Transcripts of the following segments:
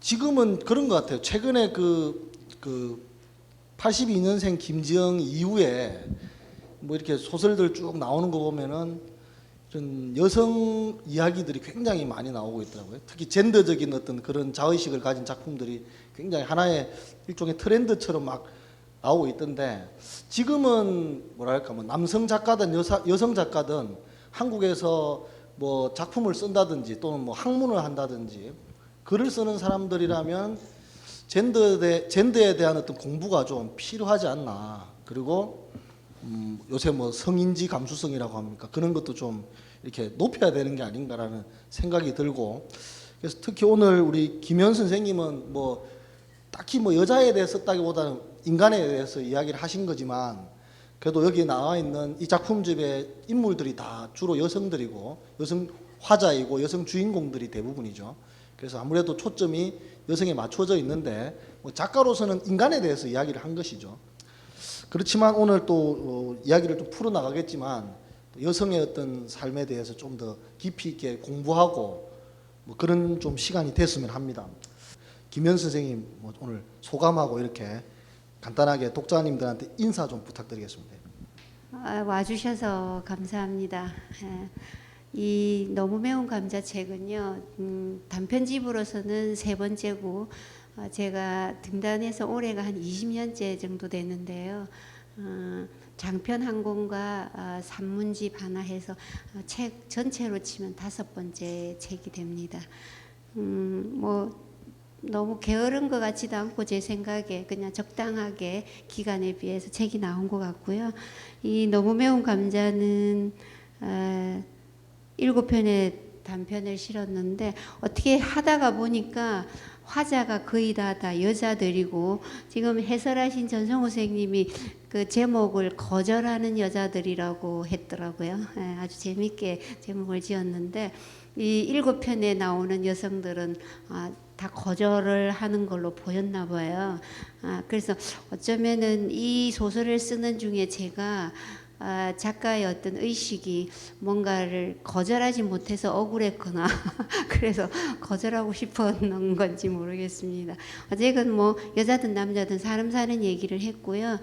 지금은 그런 것 같아요. 최근에 그 82년생 김지영 이후에 뭐 이렇게 소설들 쭉 나오는 거 보면은 이런 여성 이야기들이 굉장히 많이 나오고 있더라고요. 특히 젠더적인 어떤 그런 자의식을 가진 작품들이 굉장히 하나의 일종의 트렌드처럼 막 나오고 있던데, 지금은 뭐랄까 뭐 남성 작가든 여성 작가든 한국에서 뭐 작품을 쓴다든지 또는 뭐 학문을 한다든지 글을 쓰는 사람들이라면 젠더에 대한 어떤 공부가 좀 필요하지 않나. 그리고 요새 뭐 성인지 감수성이라고 합니까? 그런 것도 좀 이렇게 높여야 되는 게 아닌가라는 생각이 들고, 그래서 특히 오늘 우리 김현 선생님은 뭐 딱히 뭐 여자에 대해 썼다기보다는 인간에 대해서 이야기를 하신 거지만, 그래도 여기 나와 있는 이 작품집의 인물들이 다 주로 여성들이고 여성 화자이고 여성 주인공들이 대부분이죠. 그래서 아무래도 초점이 여성에 맞춰져 있는데 뭐 작가로서는 인간에 대해서 이야기를 한 것이죠. 그렇지만 오늘 또 이야기를 좀 풀어나가겠지만 여성의 어떤 삶에 대해서 좀 더 깊이 있게 공부하고 뭐 그런 좀 시간이 됐으면 합니다. 김현 선생님 뭐 오늘 소감하고 이렇게 간단하게 독자님들한테 인사 좀 부탁드리겠습니다. 와주셔서 감사합니다. 이 너무 매운 감자 책은요, 단편집으로서는 세 번째고, 제가 등단해서 올해가 한 20년째 정도 됐는데요. 장편 한 권과 산문집 하나 해서 책 전체로 치면 5번째 책이 됩니다. 뭐 너무 게으른 것 같지도 않고 제 생각에 그냥 적당하게 기간에 비해서 책이 나온 것 같고요. 이 너무 매운 감자는 7편의 단편을 실었는데 어떻게 하다가 보니까 화자가 거의 다 여자들이고, 지금 해설하신 전성호 선생님이 그 제목을 거절하는 여자들이라고 했더라고요. 아주 재밌게 제목을 지었는데, 이 7편에 나오는 여성들은 다 거절을 하는 걸로 보였나 봐요. 그래서 어쩌면은 이 소설을 쓰는 중에 제가 작가의 어떤 의식이 뭔가를 거절하지 못해서 억울했거나 그래서 거절하고 싶었는 건지 모르겠습니다. 어쨌든 뭐 여자든 남자든 사람 사는 얘기를 했고요.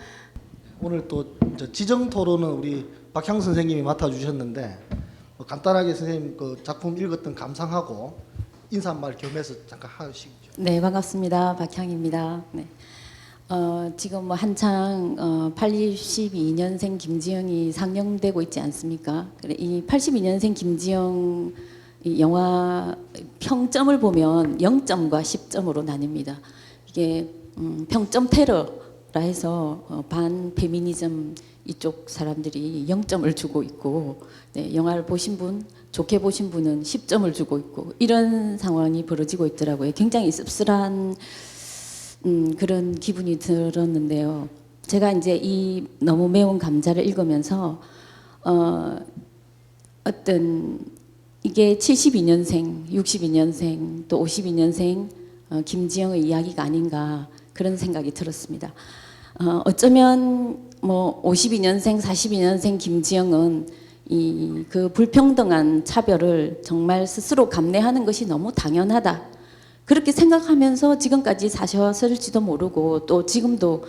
오늘 또 지정 토론은 우리 박향 선생님이 맡아주셨는데 뭐 간단하게 선생님 그 작품 읽었던 감상하고 인사 한 말 겸해서 잠깐 하시죠. 네, 반갑습니다. 박향입니다. 네. 지금 뭐 한창 82년생 김지영이 상영되고 있지 않습니까? 이 82년생 김지영 이 영화 평점을 보면 0점과 10점으로 나뉩니다. 이게 평점 테러라 해서 반 페미니즘 이쪽 사람들이 0점을 주고 있고, 네, 영화를 보신 분, 좋게 보신 분은 10점을 주고 있고, 이런 상황이 벌어지고 있더라고요. 굉장히 씁쓸한 그런 기분이 들었는데요. 제가 이제 이 너무 매운 감자를 읽으면서 어떤 이게 72년생, 62년생, 또 52년생 김지영의 이야기가 아닌가 그런 생각이 들었습니다. 어쩌면 뭐 52년생, 42년생 김지영은 이 그 불평등한 차별을 정말 스스로 감내하는 것이 너무 당연하다, 그렇게 생각하면서 지금까지 사셨을지도 모르고, 또 지금도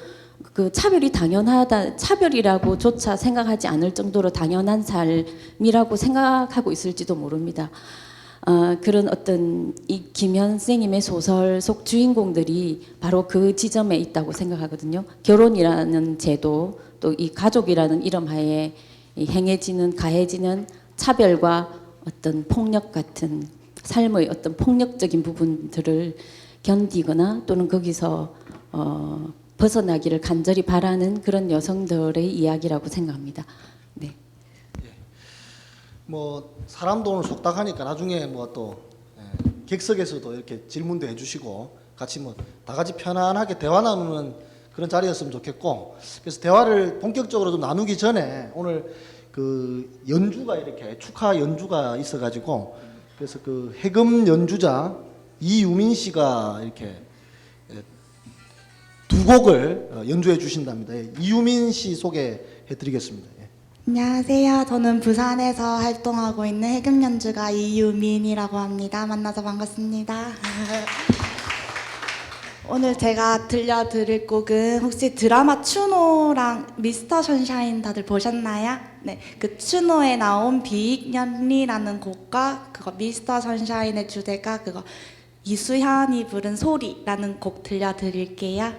그 차별이 당연하다, 차별이라고조차 생각하지 않을 정도로 당연한 삶이라고 생각하고 있을지도 모릅니다. 그런 어떤 이 김현 선생님의 소설 속 주인공들이 바로 그 지점에 있다고 생각하거든요. 결혼이라는 제도, 또 이 가족이라는 이름 하에 행해지는 가해지는 차별과 어떤 폭력 같은 삶의 어떤 폭력적인 부분들을 견디거나 또는 거기서 벗어나기를 간절히 바라는 그런 여성들의 이야기라고 생각합니다. 네. 뭐 사람도 오늘 속닥하니까 나중에 뭐 또 객석에서도 이렇게 질문도 해주시고 같이 뭐 다 같이 편안하게 대화 나누는 그런 자리였으면 좋겠고, 그래서 대화를 본격적으로 좀 나누기 전에 오늘 그 연주가 이렇게 축하 연주가 있어가지고, 그래서 그 해금 연주자 이유민 씨가 이렇게 두 곡을 연주해 주신답니다. 이유민 씨 소개해드리겠습니다. 안녕하세요. 저는 부산에서 활동하고 있는 해금 연주가 이유민이라고 합니다. 만나서 반갑습니다. 오늘 제가 들려드릴 곡은 혹시 드라마 추노랑 미스터 선샤인 다들 보셨나요? 네, 그 추노에 나온 비익년리라는 곡과 그거 미스터 선샤인의 주제가 그거 이수현이 부른 소리라는 곡 들려드릴게요.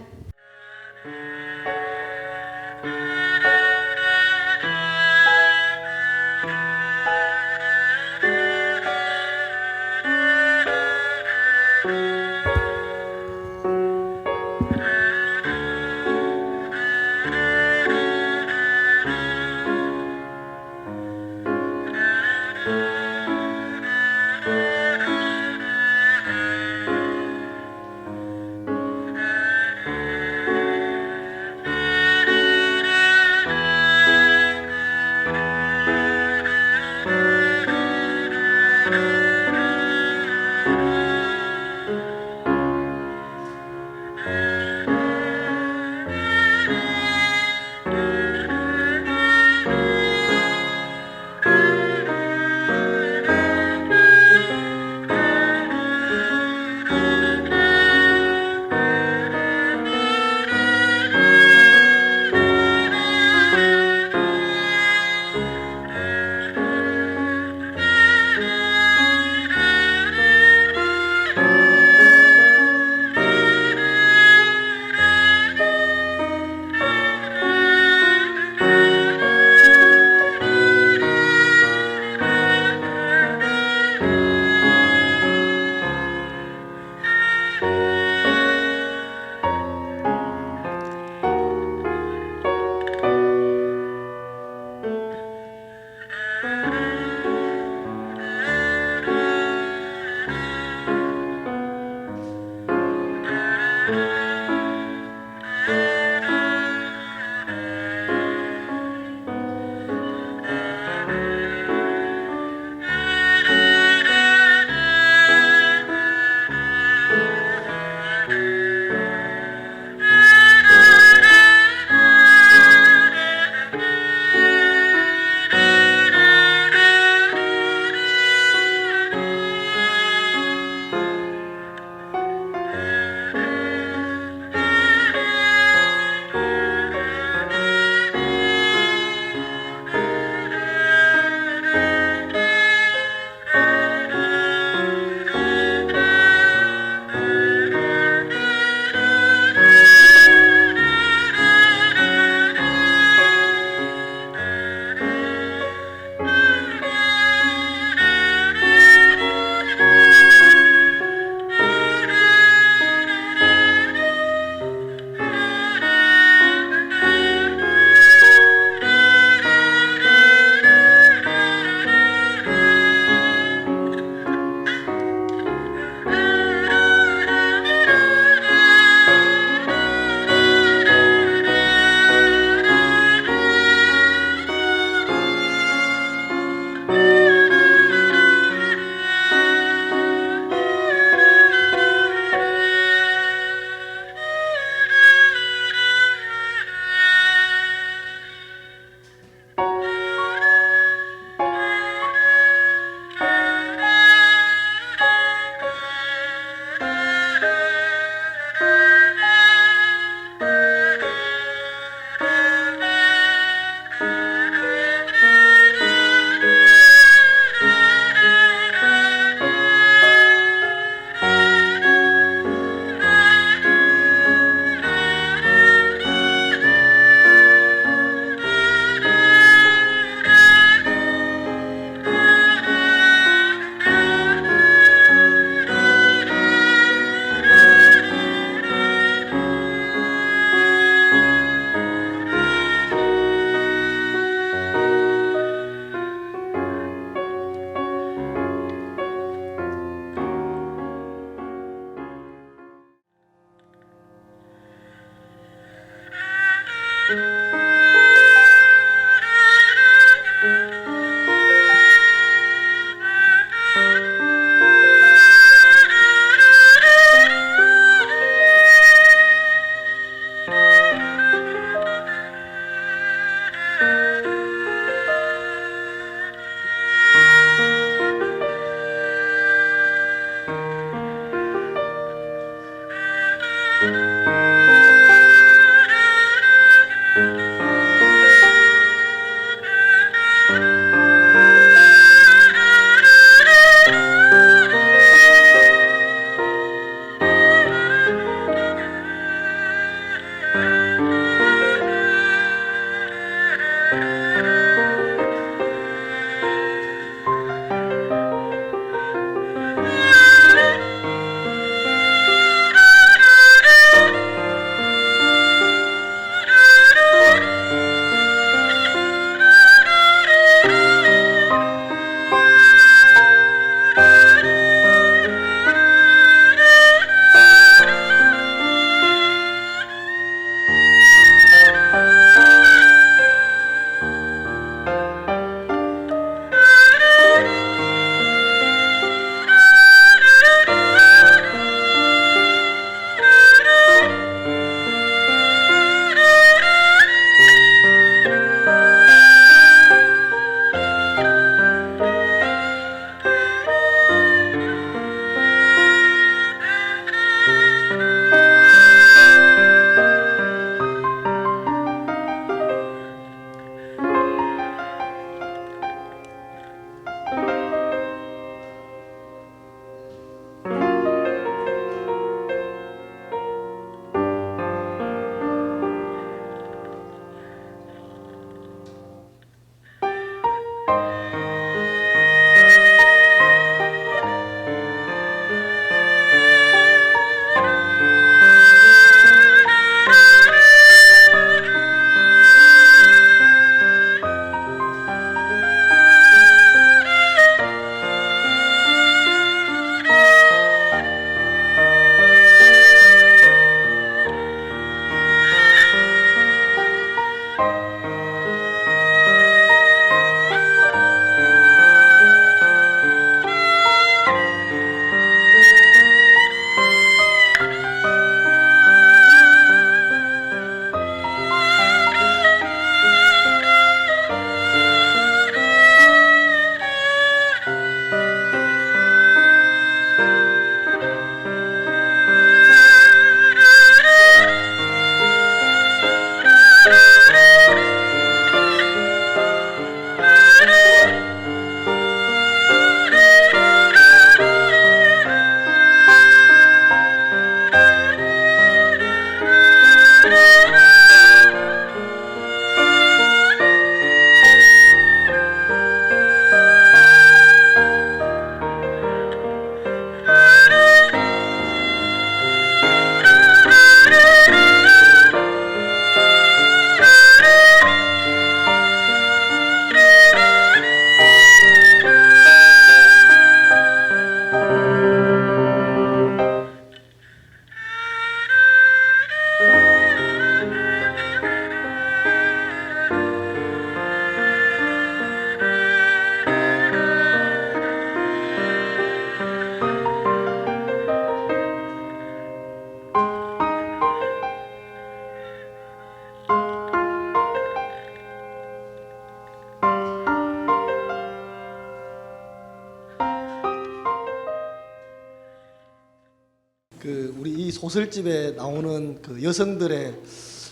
그 우리 이 소설집에 나오는 그 여성들의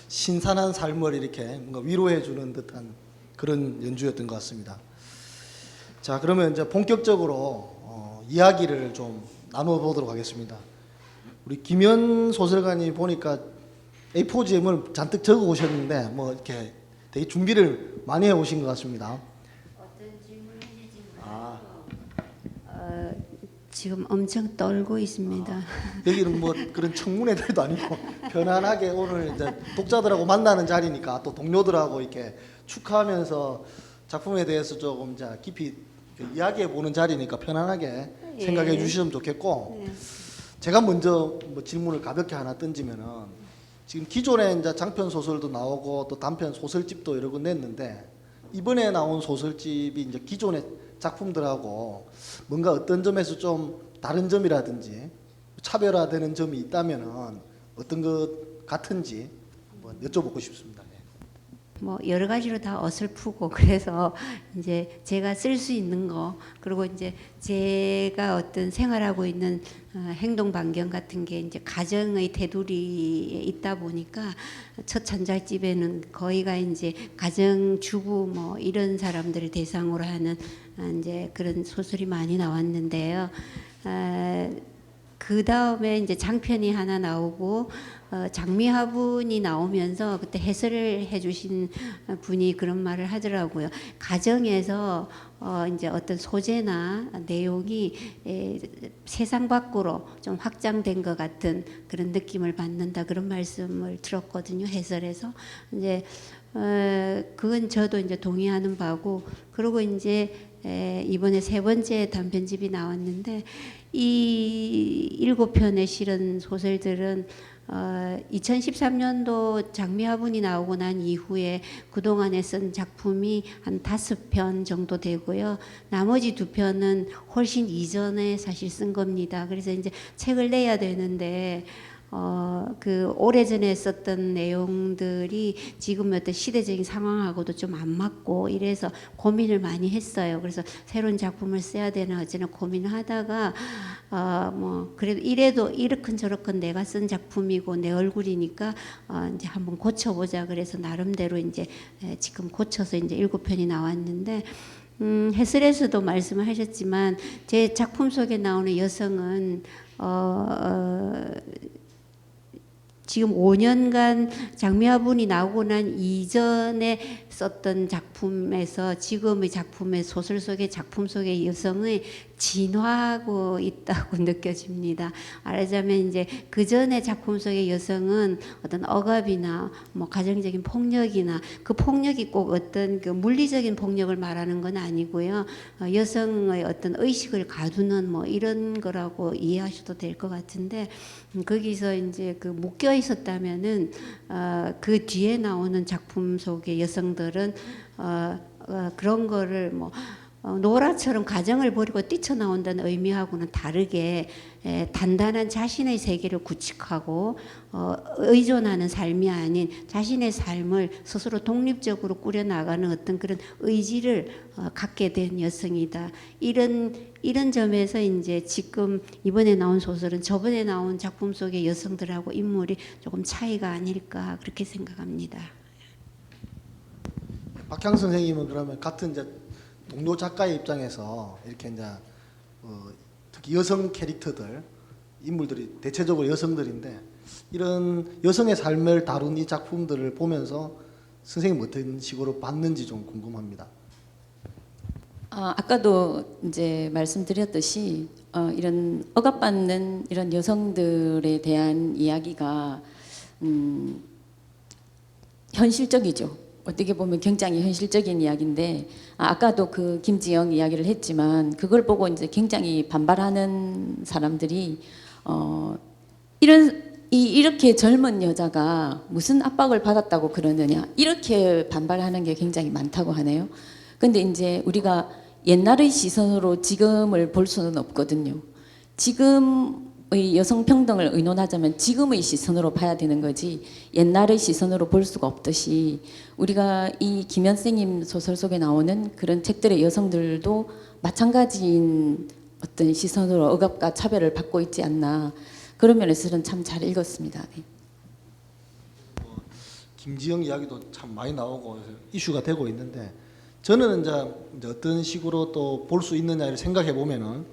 신선한 삶을 이렇게 뭔가 위로해 주는 듯한 그런 연주였던 것 같습니다. 자, 그러면 이제 본격적으로 이야기를 좀 나눠보도록 하겠습니다. 우리 김현 소설가님 보니까 A4지음을 잔뜩 적어 오셨는데 뭐 이렇게 되게 준비를 많이 해 오신 것 같습니다. 어떤 질문을 하실지 아, 지금 엄청 떨고 있습니다. 여기는 뭐 그런 청문회들도 아니고 편안하게 오늘 이제 독자들하고 만나는 자리니까 또 동료들하고 이렇게 축하하면서 작품에 대해서 조금 이제 깊이 이야기해 보는 자리니까 편안하게 예. 생각해 주시면 좋겠고, 네. 제가 먼저 뭐 질문을 가볍게 하나 던지면은, 지금 기존에 이제 장편 소설도 나오고 또 단편 소설집도 여러 군 냈는데, 이번에 나온 소설집이 이제 기존의 작품들하고 뭔가 어떤 점에서 좀 다른 점이라든지 차별화되는 점이 있다면은 어떤 것 같은지 한번 여쭤보고 싶습니다. 네. 뭐 여러 가지로 다 어설프고 그래서 이제 제가 쓸 수 있는 거, 그리고 이제 제가 어떤 생활하고 있는 행동 반경 같은 게 이제 가정의 테두리에 있다 보니까 첫 전작집에는 거의가 이제 가정 주부 뭐 이런 사람들을 대상으로 하는 이제 그런 소설이 많이 나왔는데요. 그 다음에 이제 장편이 하나 나오고 장미화분이 나오면서 그때 해설을 해주신 분이 그런 말을 하더라고요. 가정에서 이제 어떤 소재나 내용이 세상 밖으로 좀 확장된 것 같은 그런 느낌을 받는다, 그런 말씀을 들었거든요, 해설에서. 이제 그건 저도 이제 동의하는 바고, 그리고 이제 이번에 세 번째 단편집이 나왔는데, 이 7편의 실은 소설들은 2013년도 장미화분이 나오고 난 이후에 그동안에 쓴 작품이 한 5편 정도 되고요. 나머지 2편은 훨씬 이전에 사실 쓴 겁니다. 그래서 이제 책을 내야 되는데 그 오래전에 썼던 내용들이 지금 어떤 시대적인 상황하고도 좀 안 맞고 이래서 고민을 많이 했어요. 그래서 새로운 작품을 써야 되나 어쩌나 고민을 하다가 뭐 그래도 이래도 이렇건 저렇건 내가 쓴 작품이고 내 얼굴이니까 이제 한번 고쳐보자. 그래서 나름대로 이제 지금 고쳐서 이제 7편이 나왔는데, 해설에서도 말씀을 하셨지만 제 작품 속에 나오는 여성은 지금 5년간 장미화분이 나오고 난 이전에 썼던 작품에서 지금의 작품의 소설 속의 작품 속의 여성의 진화하고 있다고 느껴집니다. 말하자면 이제 그 전에 작품 속의 여성은 어떤 억압이나 뭐 가정적인 폭력이나 그 폭력이 꼭 어떤 그 물리적인 폭력을 말하는 건 아니고요. 여성의 어떤 의식을 가두는 뭐 이런 거라고 이해하셔도 될 것 같은데, 거기서 이제 그 묶여 있었다면은 그 뒤에 나오는 작품 속의 여성들은 그런 거를 뭐 노라처럼 가정을 버리고 뛰쳐나온다는 의미하고는 다르게 단단한 자신의 세계를 구축하고 의존하는 삶이 아닌 자신의 삶을 스스로 독립적으로 꾸려나가는 어떤 그런 의지를 갖게 된 여성이다. 이런 점에서 이제 지금 이번에 나온 소설은 저번에 나온 작품 속의 여성들하고 인물이 조금 차이가 아닐까 그렇게 생각합니다. 박향 선생님은 그러면 같은 이제 동료 작가의 입장에서 이렇게 이제 특히 여성 캐릭터들, 인물들이 대체적으로 여성들인데, 이런 여성의 삶을 다룬 이 작품들을 보면서 선생님 어떤 식으로 봤는지 좀 궁금합니다. 아까도 이제 말씀드렸듯이 이런 억압받는 이런 여성들에 대한 이야기가 현실적이죠. 어떻게 보면 굉장히 현실적인 이야기인데, 아까도 그 김지영 이야기를 했지만 그걸 보고 이제 굉장히 반발하는 사람들이 이렇게 젊은 여자가 무슨 압박을 받았다고 그러느냐, 이렇게 반발하는 게 굉장히 많다고 하네요. 근데 이제 우리가 옛날의 시선으로 지금을 볼 수는 없거든요. 지금의 여성 평등을 의논하자면 지금의 시선으로 봐야 되는 거지 옛날의 시선으로 볼 수가 없듯이, 우리가 이 김현 선생님 소설 속에 나오는 그런 책들의 여성들도 마찬가지인 어떤 시선으로 억압과 차별을 받고 있지 않나. 그런 면에서는 참 잘 읽었습니다. 네. 김지영 이야기도 참 많이 나오고 이슈가 되고 있는데 저는 이제 어떤 식으로 또 볼 수 있느냐를 생각해 보면은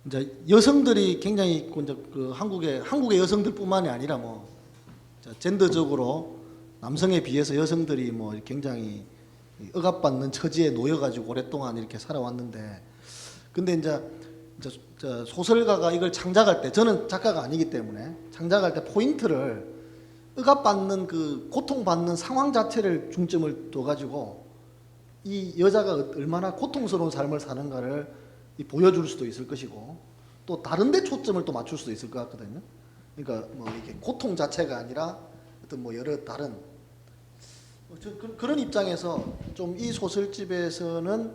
이제 여성들이 굉장히 이제 그 한국의 여성들뿐만이 아니라 뭐 젠더적으로 남성에 비해서 여성들이 뭐 굉장히 억압받는 처지에 놓여가지고 오랫동안 이렇게 살아왔는데 근데 이제 소설가가 이걸 창작할 때 저는 작가가 아니기 때문에 창작할 때 포인트를 억압받는 그 고통받는 상황 자체를 중점을 둬가지고 이 여자가 얼마나 고통스러운 삶을 사는가를 보여줄 수도 있을 것이고 또 다른 데 초점을 또 맞출 수도 있을 것 같거든요. 그러니까 뭐 이게 고통 자체가 아니라 어떤 뭐 여러 다른 그런 입장에서 좀 이 소설집에서는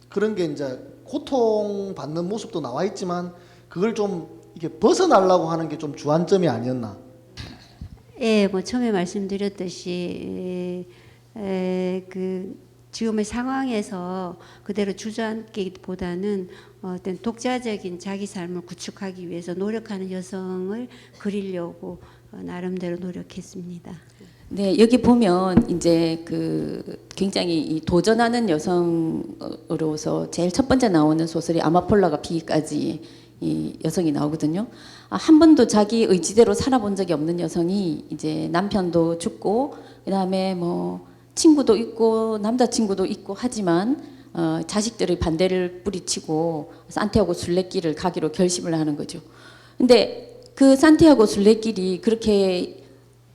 그런 게 이제 고통받는 모습도 나와 있지만 그걸 좀 이게 벗어나려고 하는 게 좀 주안점이 아니었나. 예, 뭐 처음에 말씀드렸듯이 그 지금의 상황에서 그대로 주저앉기보다는 어떤 독자적인 자기 삶을 구축하기 위해서 노력하는 여성을 그리려고 나름대로 노력했습니다. 네, 여기 보면 이제 그 굉장히 이 도전하는 여성으로서 제일 첫 번째 나오는 소설이 아마폴라가 비기까지 이 여성이 나오거든요. 한 번도 자기 의지대로 살아본 적이 없는 여성이 이제 남편도 죽고 그다음에 뭐 친구도 있고 남자친구도 있고 하지만 자식들의 반대를 뿌리치고 산티아고 순례길을 가기로 결심을 하는 거죠. 근데 그 산티아고 순례길이 그렇게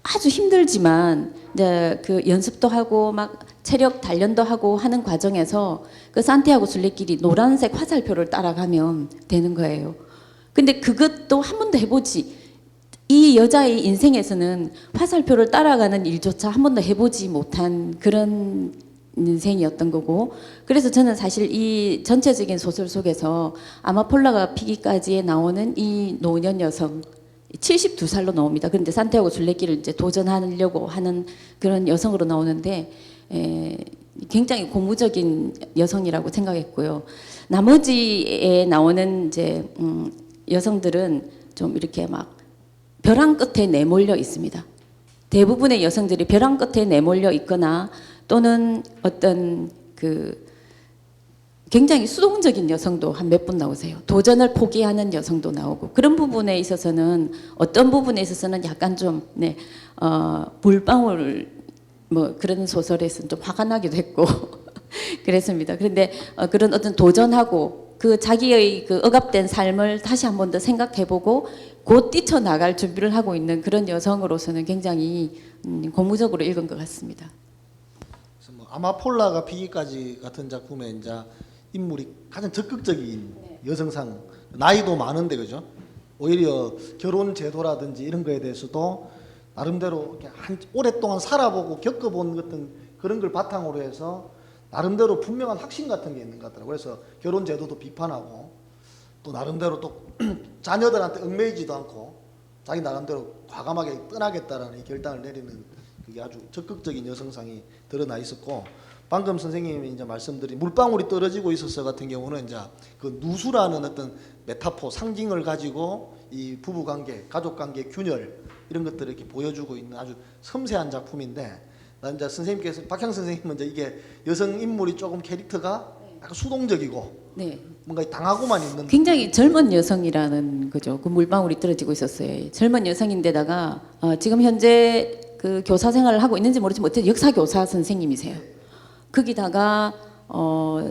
아주 힘들지만 이제 그 연습도 하고 막 체력 단련도 하고 하는 과정에서 그 산티아고 순례길이 노란색 화살표를 따라가면 되는 거예요. 근데 그것도 한 번도 해보지 이 여자의 인생에서는 화살표를 따라가는 일조차 한 번도 해보지 못한 그런 인생이었던 거고 그래서 저는 사실 이 전체적인 소설 속에서 아마폴라가 피기까지에 나오는 이 노년 여성 72살로 나옵니다. 그런데 산티아고 순례길을 이제 도전하려고 하는 그런 여성으로 나오는데 굉장히 고무적인 여성이라고 생각했고요. 나머지에 나오는 이제 여성들은 좀 이렇게 막 벼랑 끝에 내몰려 있습니다. 대부분의 여성들이 벼랑 끝에 내몰려 있거나 또는 어떤 그 굉장히 수동적인 여성도 한 몇 분 나오세요. 도전을 포기하는 여성도 나오고 그런 부분에 있어서는 어떤 부분에 있어서는 약간 좀 물방울 뭐 그런 소설에서는 좀 화가 나기도 했고 그랬습니다. 그런데 그런 어떤 도전하고 그 자기의 그 억압된 삶을 다시 한 번 더 생각해보고 곧 뛰쳐나갈 준비를 하고 있는 그런 여성으로서는 굉장히 고무적으로 읽은 것 같습니다. 그래서 뭐 아마폴라가 피기까지 같은 작품에 이제 인물이 가장 적극적인 여성상 나이도 많은데 그죠? 오히려 결혼 제도라든지 이런 거에 대해서도 나름대로 이렇게 오랫동안 살아보고 겪어본 어떤 그런 걸 바탕으로 해서 나름대로 분명한 확신 같은 게 있는 것 같더라고요. 그래서 결혼 제도도 비판하고 또 나름대로 또 자녀들한테 얽매이지도 않고 자기 나름대로 과감하게 떠나겠다라는 이 결단을 내리는 그게 아주 적극적인 여성상이 드러나 있었고 방금 선생님이 이제 말씀드린 물방울이 떨어지고 있었어 같은 경우는 이제 그 누수라는 어떤 메타포 상징을 가지고 이 부부 관계, 가족 관계 균열 이런 것들을 이렇게 보여주고 있는 아주 섬세한 작품인데 난 이제 선생님께서 박향 선생님은 이제 이게 여성 인물이 조금 캐릭터가 약간 수동적이고 네. 뭔가 당하고만 있는 굉장히 젊은 여성이라는 거죠. 그 물방울이 떨어지고 있었어요. 젊은 여성인데다가 지금 현재 그 교사 생활을 하고 있는지 모르지만 어쨌든 역사 교사 선생님이세요. 거기다가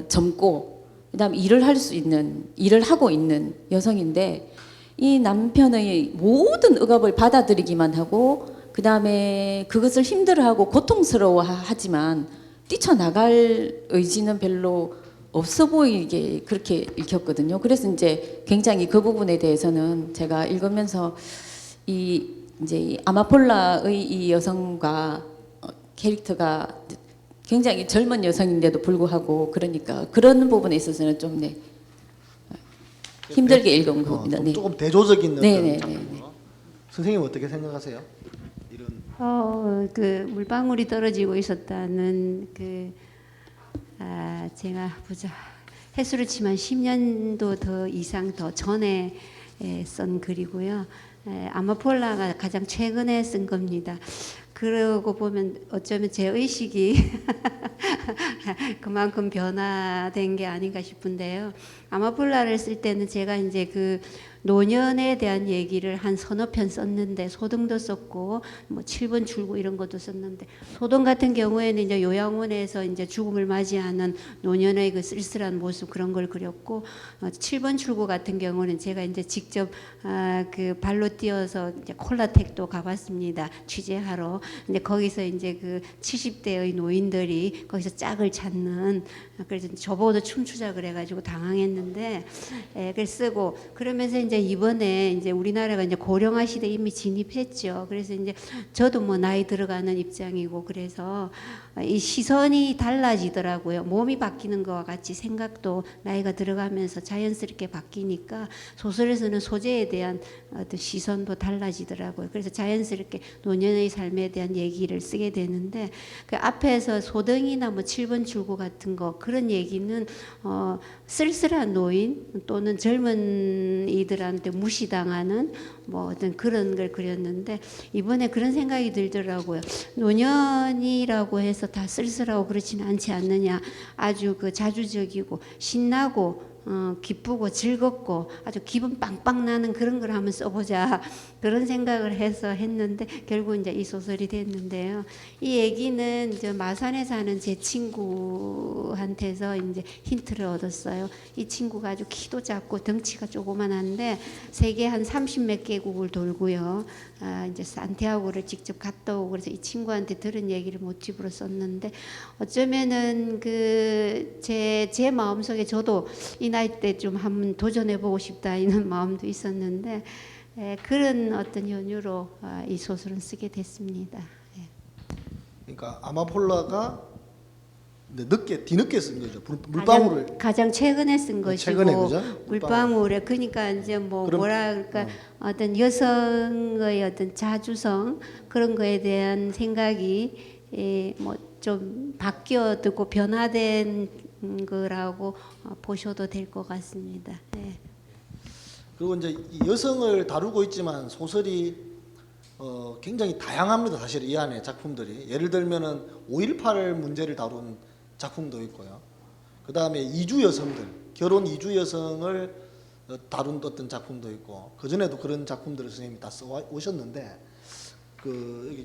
젊고 그다음 일을 할 수 있는 일을 하고 있는 여성인데 이 남편의 모든 억압을 받아들이기만 하고 그다음에 그것을 힘들어하고 고통스러워하지만 뛰쳐나갈 의지는 별로 없어 보이게 그렇게 읽혔거든요. 그래서 이제 굉장히 그 부분에 대해서는 제가 읽으면서 이제 이 아마폴라의 이 여성과 캐릭터가 굉장히 젊은 여성인데도 불구하고 그러니까 그런 부분에 있어서는 좀 힘들게 읽은 겁니다. 네. 조금 대조적인 어떤 네, 네, 작품으로. 네, 네. 선생님 어떻게 생각하세요? 이런 그 물방울이 떨어지고 있었다는 제가 보자 횟수를 치면 10년도 더 이상 더 전에 쓴 글이고요. 아마폴라가 가장 최근에 쓴 겁니다. 그러고 보면 어쩌면 제 의식이 그만큼 변화된 게 아닌가 싶은데요. 아마폴라를 쓸 때는 제가 이제 그 노년에 대한 얘기를 한 서너 편 썼는데, 소등도 썼고 뭐 7번 출구 이런 것도 썼는데, 소등 같은 경우에는 이제 요양원에서 이제 죽음을 맞이하는 노년의 그 쓸쓸한 모습, 그런 걸 그렸고, 7번 출구 같은 경우는 제가 이제 직접 그 발로 뛰어서 이제 콜라텍도 가봤습니다. 취재하러. 근데 거기서 이제 그 70대의 노인들이 거기서 짝을 찾는, 그래서 저보고도 춤추자 그래가지고 당황했는데, 그걸 쓰고, 그러면서 이제 이번에 이제 우리나라가 이제 고령화 시대 이미 진입했죠. 그래서 이제 저도 뭐 나이 들어가는 입장이고, 그래서 이 시선이 달라지더라고요. 몸이 바뀌는 것과 같이 생각도 나이가 들어가면서 자연스럽게 바뀌니까 소설에서는 소재에 대한 어떤 시선도 달라지더라고요. 그래서 자연스럽게 노년의 삶에 대한 얘기를 쓰게 되는데, 그 앞에서 소등이나 뭐 7번 출구 같은 거, 그런 얘기는 쓸쓸한 노인 또는 젊은 이들한테 무시당하는 뭐 어떤 그런 걸 그렸는데, 이번에 그런 생각이 들더라고요. 노년이라고 해서 다 쓸쓸하고 그렇지는 않지 않느냐. 아주 그 자주적이고 신나고 기쁘고 즐겁고 아주 기분 빵빵 나는 그런 걸 한번 써보자, 그런 생각을 해서 했는데 결국 이제 이 소설이 됐는데요. 이 얘기는 이제 마산에 사는 제 친구한테서 이제 힌트를 얻었어요. 이 친구가 아주 키도 작고 덩치가 조그만한데 세계 한 30몇 개국을 돌고요. 이제 산티아고를 직접 갔다 오고, 그래서 이 친구한테 들은 얘기를 모티브로 썼는데, 어쩌면은 그 제 마음속에 저도 이 나이 때 좀 한번 도전해보고 싶다 이런 마음도 있었는데, 그런 어떤 연유로 이 소설은 쓰게 됐습니다. 그러니까 아마폴라가 뒤늦게 쓴 거죠. 물방울을 가장 최근에 쓴 것이고, 최근에, 그죠? 물방울에, 그러니까 이제 뭐 뭐랄까 어떤 여성의 어떤 자주성, 그런 거에 대한 생각이 뭐 좀 바뀌어들고 변화된 거라고 보셔도 될 것 같습니다. 네. 그리고 이제 이 여성을 다루고 있지만 소설이 굉장히 다양합니다. 사실 이 안에 작품들이, 예를 들면은 5.18 문제를 다룬 작품도 있고요. 그 다음에 이주 여성들, 결혼 이주 여성을 다룬 어떤 작품도 있고, 그 전에도 그런 작품들을 선생님이 다 써 오셨는데,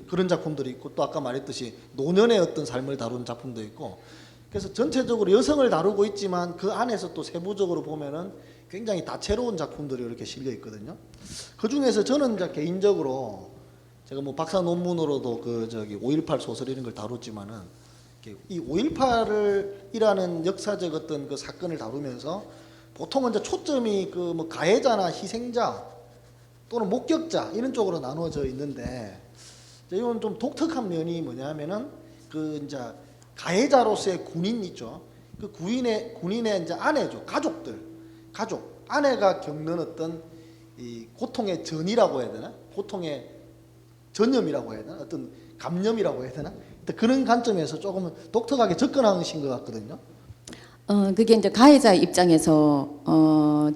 그런 작품들이 있고, 또 아까 말했듯이 노년의 어떤 삶을 다룬 작품도 있고, 그래서 전체적으로 여성을 다루고 있지만 그 안에서 또 세부적으로 보면은 굉장히 다채로운 작품들이 이렇게 실려 있거든요. 그 중에서 저는 이제 개인적으로 제가 뭐 박사 논문으로도 5.18 소설 이런 걸 다뤘지만은, 이 5.18이라는 역사적 어떤 그 사건을 다루면서 보통은 이제 초점이 그 뭐 가해자나 희생자 또는 목격자 이런 쪽으로 나누어져 있는데, 이건 좀 독특한 면이 뭐냐면은 그 이제 가해자로서의 군인 있죠. 그 군인의 이제 아내죠. 가족 아내가 겪는 어떤 이 고통의 전이라고 해야 되나? 고통의 전염이라고 해야 되나? 어떤 감염이라고 해야 되나? 그런 관점에서 조금 독특하게 접근하신 것 같거든요. 그게 이제 가해자 입장에서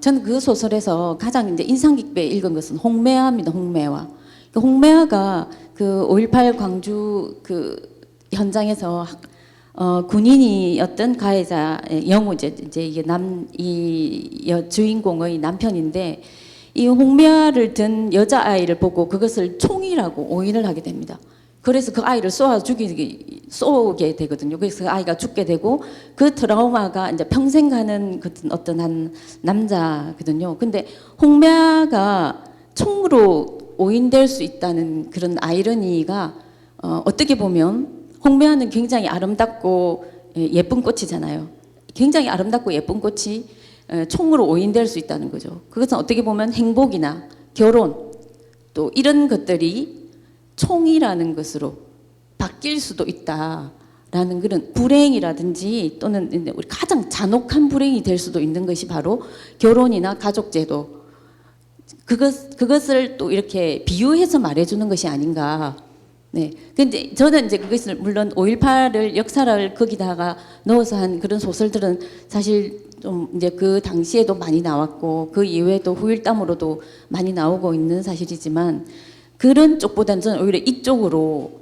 저는 그 소설에서 가장 이제 인상 깊게 읽은 것은 홍매화입니다. 홍매화. 홍매화가 그 5.18 광주 그 현장에서 군인이었던 가해자의 영우, 이제 이게 주인공의 남편인데, 이 홍매화를 든 여자아이를 보고 그것을 총이라고 오인을 하게 됩니다. 그래서 그 아이를 쏘게 되거든요. 그래서 그 아이가 죽게 되고, 그 트라우마가 이제 평생 가는 어떤 한 남자거든요. 근데 홍매화가 총으로 오인될 수 있다는 그런 아이러니가 어떻게 보면, 홍매화는 굉장히 아름답고 예쁜 꽃이잖아요. 굉장히 아름답고 예쁜 꽃이 총으로 오인될 수 있다는 거죠. 그것은 어떻게 보면 행복이나 결혼 또 이런 것들이 총이라는 것으로 바뀔 수도 있다라는 그런 불행이라든지, 또는 우리 가장 잔혹한 불행이 될 수도 있는 것이 바로 결혼이나 가족제도, 그것을 또 이렇게 비유해서 말해주는 것이 아닌가. 네. 근데 저는 이제 그것을, 물론 5.18을 역사를 거기다가 넣어서 한 그런 소설들은 사실 좀 이제 그 당시에도 많이 나왔고 그 이후에도 후일담으로도 많이 나오고 있는 사실이지만 그런 쪽보다는 저는 오히려 이쪽으로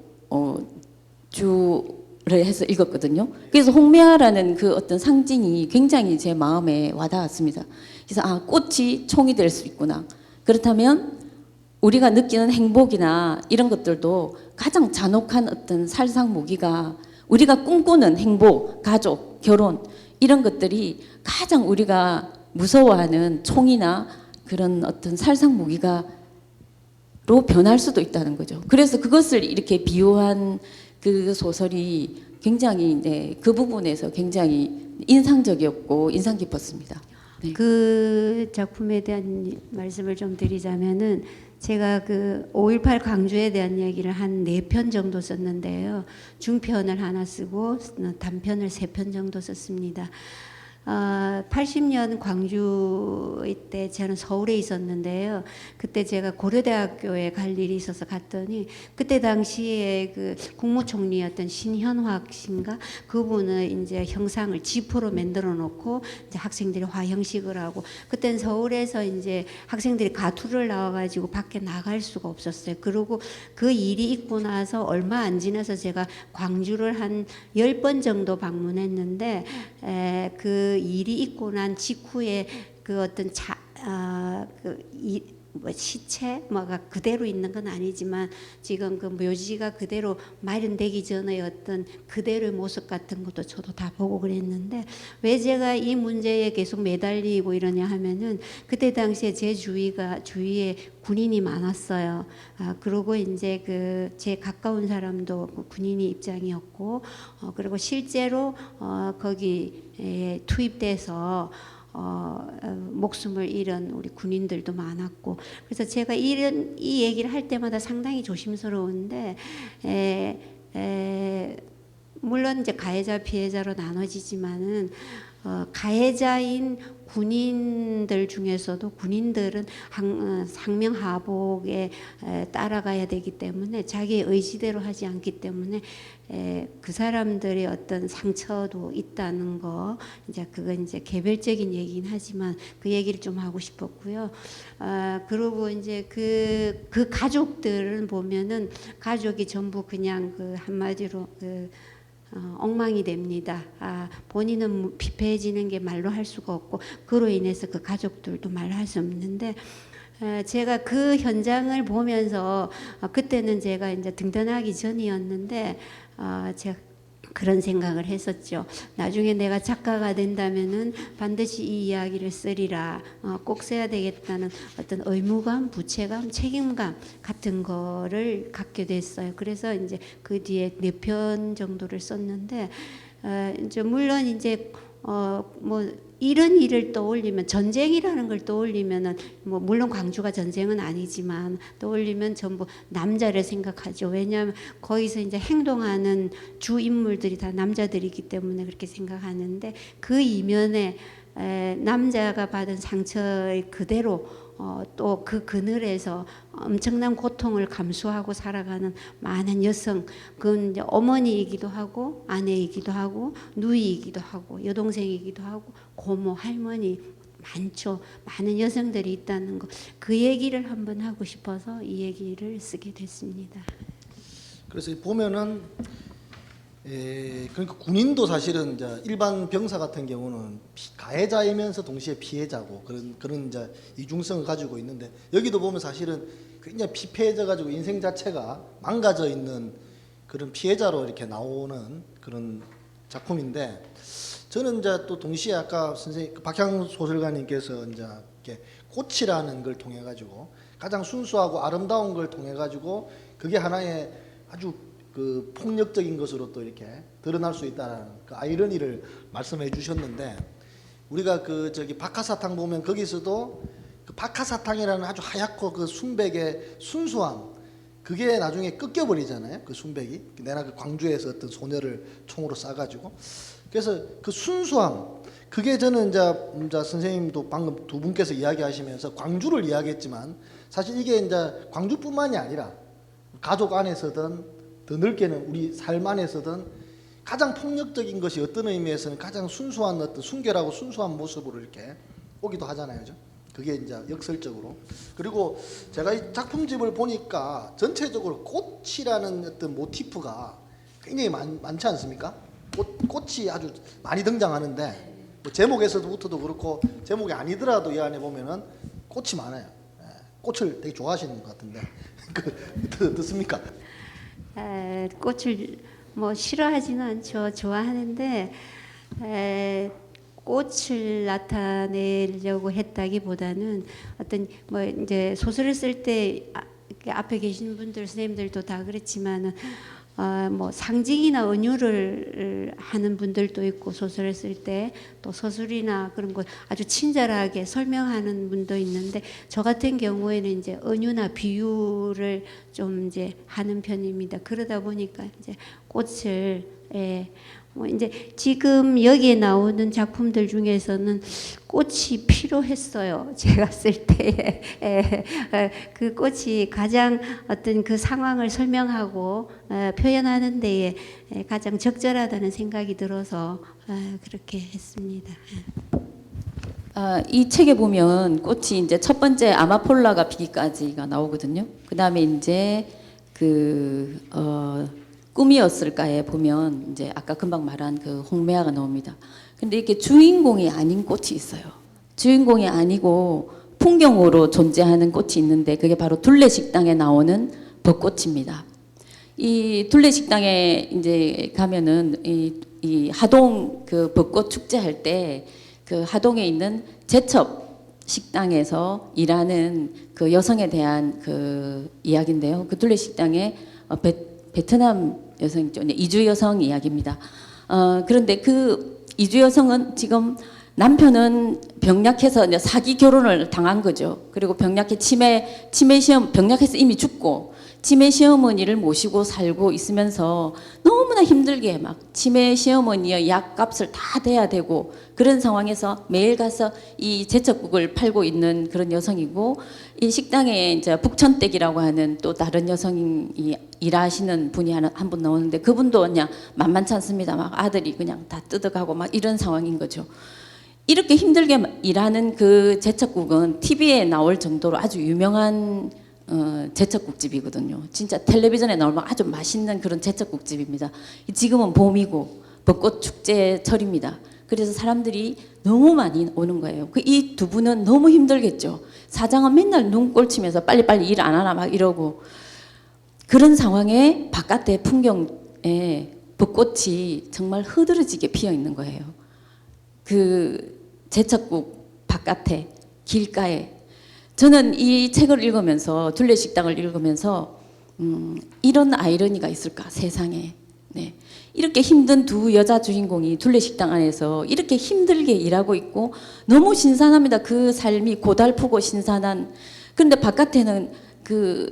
주를 해서 읽었거든요. 그래서 홍매화라는 그 어떤 상징이 굉장히 제 마음에 와닿았습니다. 그래서 아, 꽃이 총이 될 수 있구나. 그렇다면 우리가 느끼는 행복이나 이런 것들도 가장 잔혹한 어떤 살상 무기가 우리가 꿈꾸는 행복, 가족, 결혼 이런 것들이 가장 우리가 무서워하는 총이나 그런 어떤 살상 무기가로 변할 수도 있다는 거죠. 그래서 그것을 이렇게 비유한 그 소설이 굉장히 그 부분에서 굉장히 인상적이었고 인상 깊었습니다. 네. 그 작품에 대한 말씀을 좀 드리자면은 제가 그 5.18 광주에 대한 이야기를 한 4편 정도 썼는데요. 중편을 하나 쓰고 단편을 3편 정도 썼습니다. 80년 광주 때 저는 서울에 있었는데요. 그때 제가 고려대학교에 갈 일이 있어서 갔더니 그때 당시에 그 국무총리였던 신현확 씨인가 그분의 이제 형상을 지포로 만들어 놓고 이제 학생들이 화형식을 하고 그때는 서울에서 이제 학생들이 가투를 나와가지고 밖에 나갈 수가 없었어요. 그리고 그 일이 있고 나서 얼마 안 지나서 제가 광주를 한 10번 정도 방문했는데 그 일이 있고 난 직후에 그 어떤 뭐 시체 뭐가 그대로 있는 건 아니지만 지금 그 묘지가 그대로 마련되기 전에 어떤 그대로의 모습 같은 것도 저도 다 보고 그랬는데 왜 제가 이 문제에 계속 매달리고 이러냐 하면은 그때 당시에 제 주위에 군인이 많았어요. 그리고 이제 그 제 가까운 사람도 군인이 입장이었고 그리고 실제로 거기에 투입돼서 목숨을 잃은 우리 군인들도 많았고 그래서 제가 이 얘기를 할 때마다 상당히 조심스러운데 물론 이제 가해자 피해자로 나눠지지만은 가해자인 군인들 중에서도 군인들은 상명하복에 따라가야 되기 때문에 자기의 의지대로 하지 않기 때문에 그 사람들의 어떤 상처도 있다는 거 이제 그건 이제 개별적인 얘기긴 하지만 그 얘기를 좀 하고 싶었고요. 그리고 이제 그 가족들은 보면은 가족이 전부 그냥 그 한마디로 엉망이 됩니다. 본인은 피폐해지는 게 말로 할 수가 없고 그로 인해서 그 가족들도 말로 할 수 없는데 제가 그 현장을 보면서 그때는 제가 이제 등단하기 전이었는데 제가 그런 생각을 했었죠. 나중에 내가 작가가 된다면은 반드시 이 이야기를 쓰리라. 꼭 써야 되겠다는 어떤 의무감, 부채감, 책임감 같은 거를 갖게 됐어요. 그래서 이제 그 뒤에 4편 정도를 썼는데 이제 물론 이제 뭐 이런 일을 떠올리면 전쟁이라는 걸 떠올리면은 뭐 물론 광주가 전쟁은 아니지만 떠올리면 전부 남자를 생각하죠. 왜냐하면 거기서 이제 행동하는 주 인물들이 다 남자들이기 때문에 그렇게 생각하는데 그 이면에 남자가 받은 상처의 그대로 또 그 그늘에서 엄청난 고통을 감수하고 살아가는 많은 여성, 그건 이제 어머니이기도 하고 아내이기도 하고 누이이기도 하고 여동생이기도 하고 고모, 할머니 많죠. 많은 여성들이 있다는 거. 그 얘기를 한번 하고 싶어서 이 얘기를 쓰게 됐습니다. 그래서 보면은 그러니까 군인도 사실은 이제 일반 병사 같은 경우는 가해자이면서 동시에 피해자고 그런 이제 이중성을 가지고 있는데 여기도 보면 사실은 굉장히 피폐해져 가지고 인생 자체가 망가져 있는 그런 피해자로 이렇게 나오는 그런 작품인데 저는 이제 또 동시에 아까 선생님 박향 소설가님께서 이제 이렇게 꽃이라는 걸 통해 가지고 가장 순수하고 아름다운 걸 통해 가지고 그게 하나의 아주 그 폭력적인 것으로 또 이렇게 드러날 수 있다는 그 아이러니를 말씀해 주셨는데 우리가 그 저기 박하사탕 보면 거기서도 그 박하사탕이라는 아주 하얗고 그 순백의 순수함 그게 나중에 꺾여버리잖아요. 그 순백이 내가 그 광주에서 어떤 소녀를 총으로 쏴가지고 그래서 그 순수함 그게 저는 이제 선생님도 방금 두 분께서 이야기하시면서 광주를 이야기했지만 사실 이게 이제 광주뿐만이 아니라 가족 안에서든 더 넓게는 우리 삶 안에서든 가장 폭력적인 것이 어떤 의미에서는 가장 순수한 어떤 순결하고 순수한 모습으로 이렇게 오기도 하잖아요. 그죠? 그게 이제 역설적으로. 그리고 제가 이 작품집을 보니까 전체적으로 꽃이라는 어떤 모티프가 굉장히 많지 않습니까? 꽃이 아주 많이 등장하는데 뭐 제목에서부터도 그렇고 제목이 아니더라도 이 안에 보면은 꽃이 많아요. 예, 꽃을 되게 좋아하시는 것 같은데 어떻습니까? 꽃을 뭐 싫어하지는 않죠. 좋아하는데 꽃을 나타내려고 했다기보다는 어떤 뭐 이제 소설을 쓸 때 앞에 계신 분들 선생님들도 다 그렇지만은 뭐 상징이나 은유를 하는 분들도 있고 소설을 쓸 때 또 서술이나 그런 거 아주 친절하게 설명하는 분도 있는데 저 같은 경우에는 이제 은유나 비유를 좀 이제 하는 편입니다. 그러다 보니까 이제 꽃을 뭐 이제 지금 여기에 나오는 작품들 중에서는 꽃이 필요했어요. 제가 쓸 때에 그 꽃이 가장 어떤 그 상황을 설명하고 표현하는 데에 가장 적절하다는 생각이 들어서 그렇게 했습니다. 이 책에 보면 꽃이 이제 첫 번째 아마폴라가 피기까지가 나오거든요. 그 다음에 이제 꿈이었을까에 보면 이제 아까 금방 말한 그 홍매화가 나옵니다. 근데 이렇게 주인공이 아닌 꽃이 있어요. 주인공이 아니고 풍경으로 존재하는 꽃이 있는데 그게 바로 둘레식당에 나오는 벚꽃입니다. 이 둘레식당에 이제 가면은 이 하동 그 벚꽃 축제할 때 그 하동에 있는 제첩 식당에서 일하는 그 여성에 대한 그 이야기인데요. 그 둘레식당에 베트남 여성이죠. 이주 여성 이야기입니다. 그런데 그 이주 여성은 지금 남편은 병약해서 이제 사기 결혼을 당한 거죠. 그리고 병약해 치매 시험 병약해서 이미 죽고 치매 시어머니를 모시고 살고 있으면서 너무나 힘들게 막 치매 시어머니의 약값을 다 대야 되고 그런 상황에서 매일 가서 이 제첩국을 팔고 있는 그런 여성이고 이 식당에 이제 북천댁이라고 하는 또 다른 여성이 일하시는 분이 한 분 나오는데 그분도 그냥 만만치 않습니다. 막 아들이 그냥 다 뜯어가고 막 이런 상황인 거죠. 이렇게 힘들게 일하는 그 제첩국은 TV에 나올 정도로 아주 유명한 제첩국집이거든요. 진짜 텔레비전에 나오면 아주 맛있는 그런 제첩국집입니다. 지금은 봄이고 벚꽃 축제철입니다. 그래서 사람들이 너무 많이 오는 거예요. 이 두 분은 너무 힘들겠죠. 사장은 맨날 눈 꼴치면서 빨리빨리 일 안 하나 막 이러고 그런 상황에 바깥의 풍경에 벚꽃이 정말 흐드러지게 피어 있는 거예요. 그 제첩국 바깥에 길가에 저는 이 책을 읽으면서 둘레식당을 읽으면서 이런 아이러니가 있을까 세상에. 네. 이렇게 힘든 두 여자 주인공이 둘레식당 안에서 이렇게 힘들게 일하고 있고 너무 신선합니다. 그 삶이 고달프고 신선한. 그런데 바깥에는 그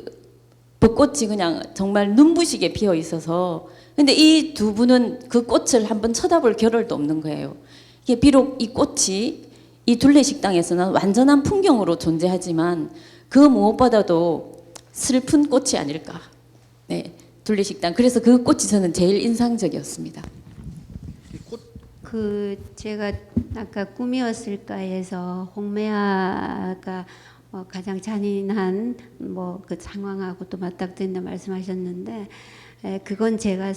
벚꽃이 그냥 정말 눈부시게 피어 있어서 근데 이 두 분은 그 꽃을 한번 쳐다볼 겨를도 없는 거예요. 이게 비록 이 꽃이 이 둘레식당에서는 완전한 풍경으로 존재하지만 그 무엇보다도 슬픈 꽃이 아닐까. 네, 둘레식당. 그래서 그 꽃이 저는 제일 인상적이었습니다. 제가 아까 꿈이었을까에서 홍매화가 가장 잔인한 뭐 그 상황하고 또 맞닥뜨린다 말씀하셨는데 그건 제가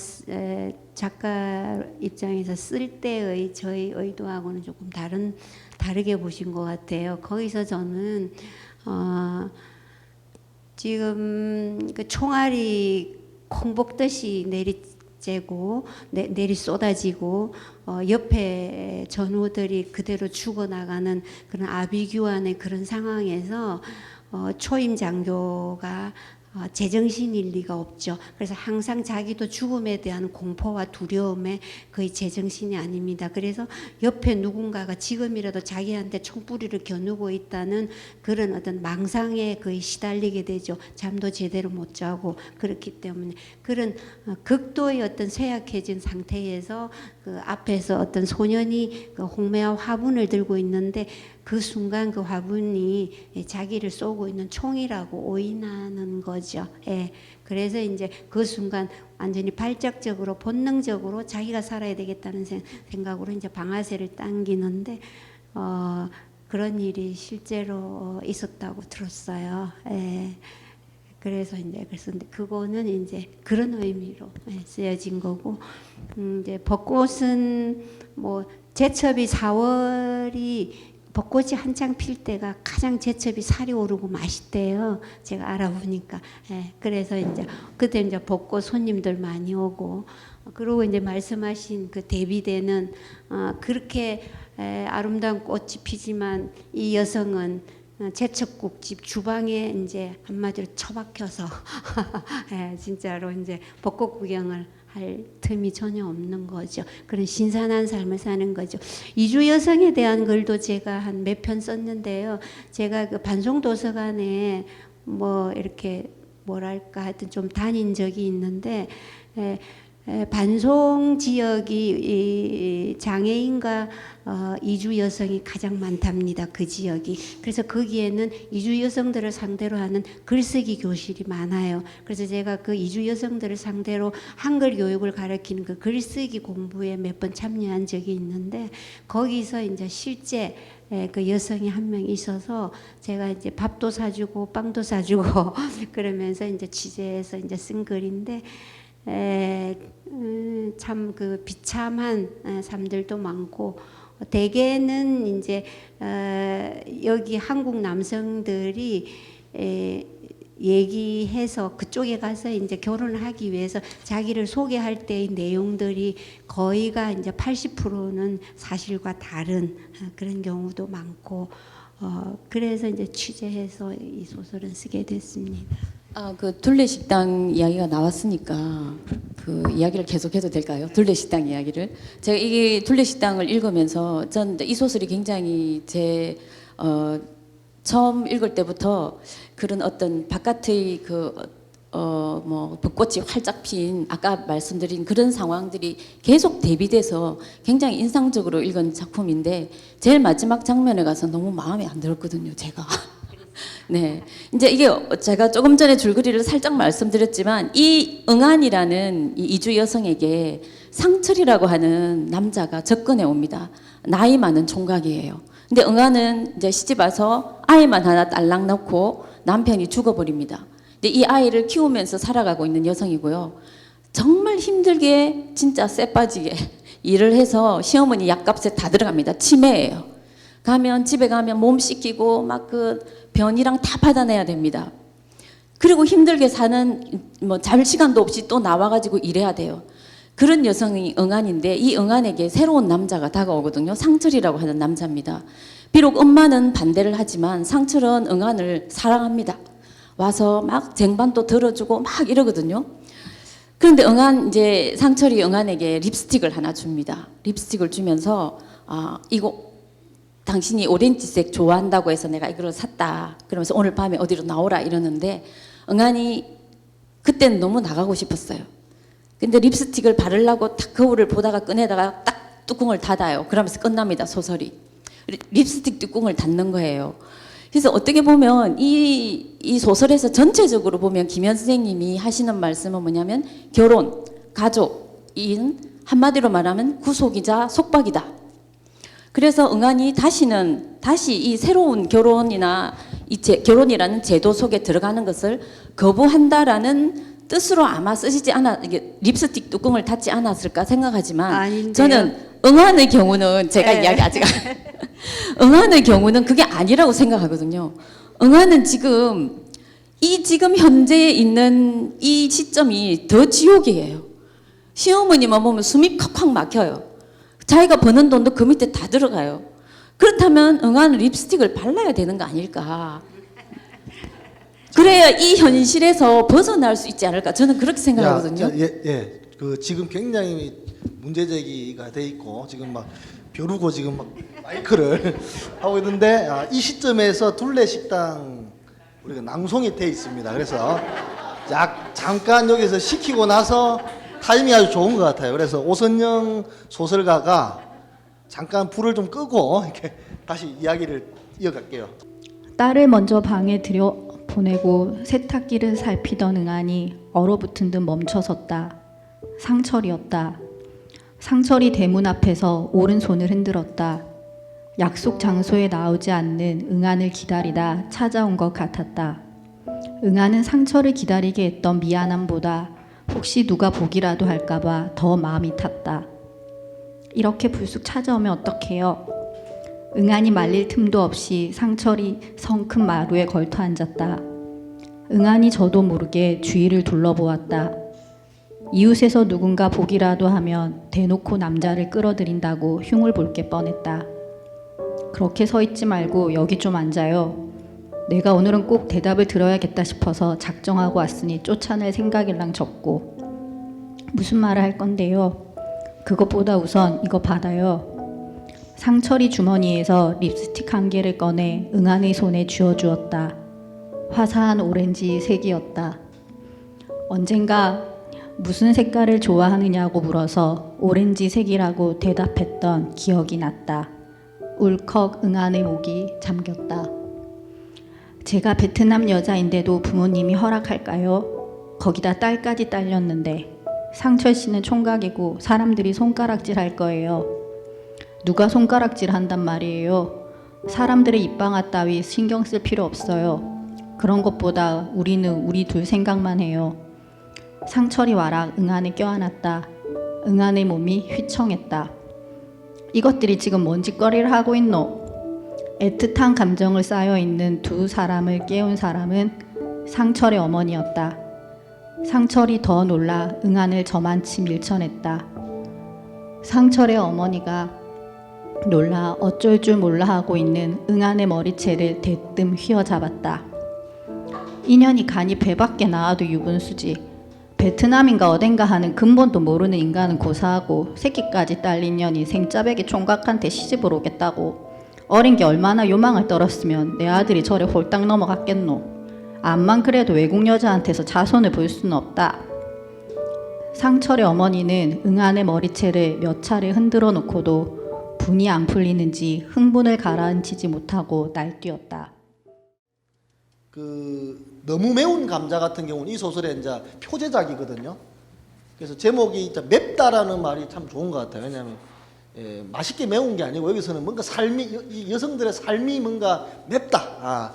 작가 입장에서 쓸 때의 저희 의도하고는 조금 다르게 보신 것 같아요. 거기서 저는 지금 그 총알이 콩복듯이 내리쬐고 내리 쏟아지고 옆에 전우들이 그대로 죽어나가는 그런 아비규환의 그런 상황에서 초임 장교가 제정신일 리가 없죠. 그래서 항상 자기도 죽음에 대한 공포와 두려움에 거의 제정신이 아닙니다. 그래서 옆에 누군가가 지금이라도 자기한테 총뿌리를 겨누고 있다는 그런 어떤 망상에 거의 시달리게 되죠. 잠도 제대로 못 자고 그렇기 때문에 그런 극도의 어떤 쇠약해진 상태에서 그 앞에서 어떤 소년이 그 홍매화 화분을 들고 있는데 그 순간 그 화분이 자기를 쏘고 있는 총이라고 오인하는 거죠. 예. 그래서 이제 그 순간 완전히 발작적으로 본능적으로 자기가 살아야 되겠다는 생각으로 이제 방아쇠를 당기는데 그런 일이 실제로 있었다고 들었어요. 예. 그래서 그거는 이제 그런 의미로 쓰여진 거고, 이제 벚꽃은 뭐 제첩이 4월이 벚꽃이 한창 필 때가 가장 제첩이 살이 오르고 맛있대요. 제가 알아보니까. 예, 그래서 이제 그때 이제 벚꽃 손님들 많이 오고, 그리고 이제 말씀하신 그 대비되는 그렇게 아름다운 꽃이 피지만 이 여성은 제첩국집 주방에 이제 한마디로 처박혀서 진짜로 이제 벚꽃 구경을 할 틈이 전혀 없는 거죠. 그런 신선한 삶을 사는 거죠. 이주 여성에 대한 글도 제가 한 몇 편 썼는데요. 제가 그 반송도서관에 뭐 이렇게 뭐랄까 하여튼 좀 다닌 적이 있는데 반송 지역이 장애인과 이주 여성이 가장 많답니다. 그 지역이. 그래서 거기에는 이주 여성들을 상대로 하는 글쓰기 교실이 많아요. 그래서 제가 그 이주 여성들을 상대로 한글 교육을 가르치는 그 글쓰기 공부에 몇 번 참여한 적이 있는데, 거기서 이제 실제 그 여성이 한 명 있어서 제가 이제 밥도 사주고 빵도 사주고 그러면서 이제 취재해서 이제 쓴 글인데, 참 그 비참한 삶들도 많고, 대개는 이제 여기 한국 남성들이 얘기해서 그쪽에 가서 이제 결혼을 하기 위해서 자기를 소개할 때의 내용들이 거의가 이제 80%는 사실과 다른 그런 경우도 많고, 그래서 이제 취재해서 이 소설은 쓰게 됐습니다. 그 둘레식당 이야기가 나왔으니까 그 이야기를 계속해도 될까요? 둘레식당 이야기를. 제가 이 둘레식당을 읽으면서 전 이 소설이 굉장히 제 처음 읽을 때부터 그런 어떤 바깥의 뭐 벚꽃이 활짝 핀 아까 말씀드린 그런 상황들이 계속 대비돼서 굉장히 인상적으로 읽은 작품인데, 제일 마지막 장면에 가서 너무 마음에 안 들었거든요, 제가. 네, 이제 이게 제가 조금 전에 줄거리를 살짝 말씀드렸지만, 이 응안이라는 이 이주 여성에게 상철이라고 하는 남자가 접근해 옵니다. 나이 많은 총각이에요. 근데 응안은 이제 시집 와서 아이만 하나 딸랑 낳고 남편이 죽어버립니다. 근데 이 아이를 키우면서 살아가고 있는 여성이고요. 정말 힘들게 진짜 쎄 빠지게 일을 해서 시어머니 약값에 다 들어갑니다. 치매예요. 집에 가면 몸 씻기고 막 그 변이랑 다 받아내야 됩니다. 그리고 힘들게 사는 뭐 잘 시간도 없이 또 나와가지고 일해야 돼요. 그런 여성이 응안인데, 이 응안에게 새로운 남자가 다가오거든요. 상철이라고 하는 남자입니다. 비록 엄마는 반대를 하지만 상철은 응안을 사랑합니다. 와서 막 쟁반도 들어주고 막 이러거든요. 그런데 이제 상철이 응안에게 립스틱을 하나 줍니다. 립스틱을 주면서 이거 당신이 오렌지색 좋아한다고 해서 내가 이걸 샀다. 그러면서 오늘 밤에 어디로 나오라 이러는데, 응안이 그때는 너무 나가고 싶었어요. 근데 립스틱을 바르려고 딱 거울을 보다가 꺼내다가 딱 뚜껑을 닫아요. 그러면서 끝납니다, 소설이. 립스틱 뚜껑을 닫는 거예요. 그래서 어떻게 보면 이 소설에서 전체적으로 보면 김현 선생님이 하시는 말씀은 뭐냐면, 결혼, 가족인 한마디로 말하면 구속이자 속박이다. 그래서 응안이 다시 이 새로운 결혼이나 결혼이라는 제도 속에 들어가는 것을 거부한다라는 뜻으로 아마 쓰시지 이게 립스틱 뚜껑을 닫지 않았을까 생각하지만, 아닌데요. 저는 응안의 경우는 제가 이야기 아직 응안의 경우는 그게 아니라고 생각하거든요. 응안은 지금 현재에 있는 이 시점이 더 지옥이에요. 시어머니만 보면 숨이 콱콱 막혀요. 자기가 버는 돈도 그 밑에 다 들어가요. 그렇다면 응안은 립스틱을 발라야 되는 거 아닐까. 그래야 이 현실에서 벗어날 수 있지 않을까. 저는 그렇게 생각하거든요. 그 지금 굉장히 문제 제기가 돼 있고, 지금 막 벼르고 지금 막 마이크를 하고 있는데, 이 시점에서 둘레식당 우리가 낭송이 돼 있습니다. 그래서 잠깐 여기서 시키고 나서 타이밍이 아주 좋은 것 같아요. 그래서 오선영 소설가가 잠깐 불을 좀 끄고 이렇게 다시 이야기를 이어갈게요. 딸을 먼저 방에 들여보내고 세탁기를 살피던 응안이 얼어붙은 듯 멈춰섰다. 상철이었다. 상철이 대문 앞에서 오른손을 흔들었다. 약속 장소에 나오지 않는 응안을 기다리다 찾아온 것 같았다. 응안은 상철을 기다리게 했던 미안함보다 혹시 누가 보기라도 할까봐 더 마음이 탔다. 이렇게 불쑥 찾아오면 어떡해요? 응안이 말릴 틈도 없이 상철이 성큼 마루에 걸터 앉았다. 응안이 저도 모르게 주위를 둘러보았다. 이웃에서 누군가 보기라도 하면 대놓고 남자를 끌어들인다고 흉을 볼 게 뻔했다. 그렇게 서 있지 말고 여기 좀 앉아요. 내가 오늘은 꼭 대답을 들어야겠다 싶어서 작정하고 왔으니 쫓아낼 생각일랑 접고. 무슨 말을 할 건데요? 그것보다 우선 이거 받아요. 상철이 주머니에서 립스틱 한 개를 꺼내 응안의 손에 쥐어주었다. 화사한 오렌지 색이었다. 언젠가 무슨 색깔을 좋아하느냐고 물어서 오렌지 색이라고 대답했던 기억이 났다. 울컥 응안의 목이 잠겼다. 제가 베트남 여자인데도 부모님이 허락할까요? 거기다 딸까지 딸렸는데. 상철 씨는 총각이고 사람들이 손가락질 할 거예요. 누가 손가락질 한단 말이에요. 사람들의 입방아 따위 신경 쓸 필요 없어요. 그런 것보다 우리는 우리 둘 생각만 해요. 상철이 와락 응안에 껴안았다. 응안의 몸이 휘청했다. 이것들이 지금 뭔 짓거리를 하고 있노? 애틋한 감정을 쌓여있는 두 사람을 깨운 사람은 상철의 어머니였다. 상철이 더 놀라 응안을 저만치 밀쳐냈다. 상철의 어머니가 놀라 어쩔 줄 몰라 하고 있는 응안의 머리채를 대뜸 휘어잡았다. 이년이 간이 배밖에 나와도 유분수지. 베트남인가 어딘가 하는 근본도 모르는 인간은 고사하고 새끼까지 딸린 년이 생짜배기 총각한테 시집을 오겠다고. 어린 게 얼마나 요망을 떨었으면 내 아들이 저래 홀딱 넘어갔겠노. 암만 그래도 외국 여자한테서 자손을 볼 수는 없다. 상철의 어머니는 응안의 머리채를 몇 차례 흔들어 놓고도 분이 안 풀리는지 흥분을 가라앉히지 못하고 날뛰었다. 너무 매운 감자 같은 경우는 이 소설의 이제 표제작이거든요. 그래서 제목이 이제 맵다라는 말이 참 좋은 것 같아요. 왜냐하면 맛있게 매운 게 아니고 여기서는 뭔가 삶이 이 여성들의 삶이 뭔가 맵다,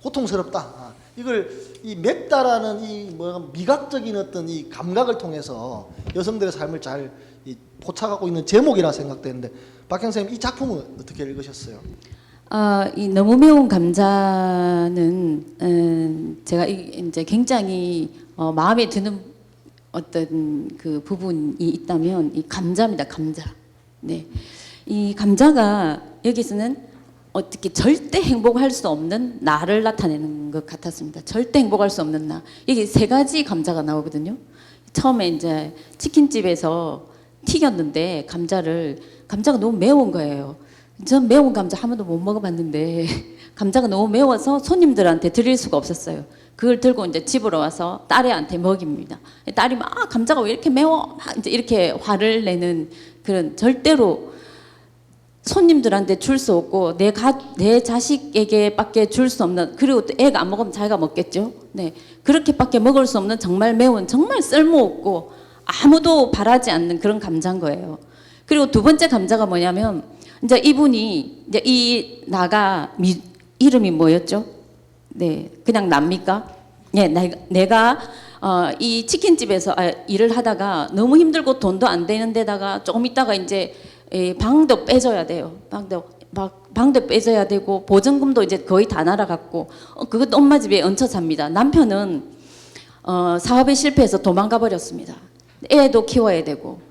고통스럽다. 이걸 이 맵다라는 이 뭐가 미각적인 어떤 이 감각을 통해서 여성들의 삶을 잘 포착하고 있는 제목이라 생각되는데 박형 선생님 이 작품은 어떻게 읽으셨어요? 이 너무 매운 감자는 제가 이제 굉장히 마음에 드는 어떤 그 부분이 있다면 이 감자입니다. 감자. 네, 이 감자가 여기서는 어떻게 절대 행복할 수 없는 나를 나타내는 것 같았습니다. 절대 행복할 수 없는 나. 여기 세 가지 감자가 나오거든요. 처음에 이제 치킨집에서 튀겼는데 감자가 너무 매운 거예요. 전 매운 감자 한 번도 못 먹어봤는데 감자가 너무 매워서 손님들한테 드릴 수가 없었어요. 그걸 들고 이제 집으로 와서 딸애한테 먹입니다. 딸이 막 감자가 왜 이렇게 매워? 막 이제 이렇게 화를 내는 그런 절대로 손님들한테 줄 수 없고 내 자식에게밖에 줄 수 없는, 그리고 또 애가 안 먹으면 자기가 먹겠죠. 네, 그렇게밖에 먹을 수 없는 정말 매운, 정말 쓸모없고 아무도 바라지 않는 그런 감자인 거예요. 그리고 두 번째 감자가 뭐냐면 이제 이분이 이제 이 나가 이름이 뭐였죠? 네, 그냥 납니까? 네, 내가 이 치킨집에서 일을 하다가 너무 힘들고 돈도 안 되는 데다가 조금 있다가 이제 방도 빼줘야 돼요. 방도 빼줘야 되고 보증금도 이제 거의 다 날아갔고 그것도 엄마 집에 얹혀 삽니다. 남편은 사업에 실패해서 도망가 버렸습니다. 애도 키워야 되고.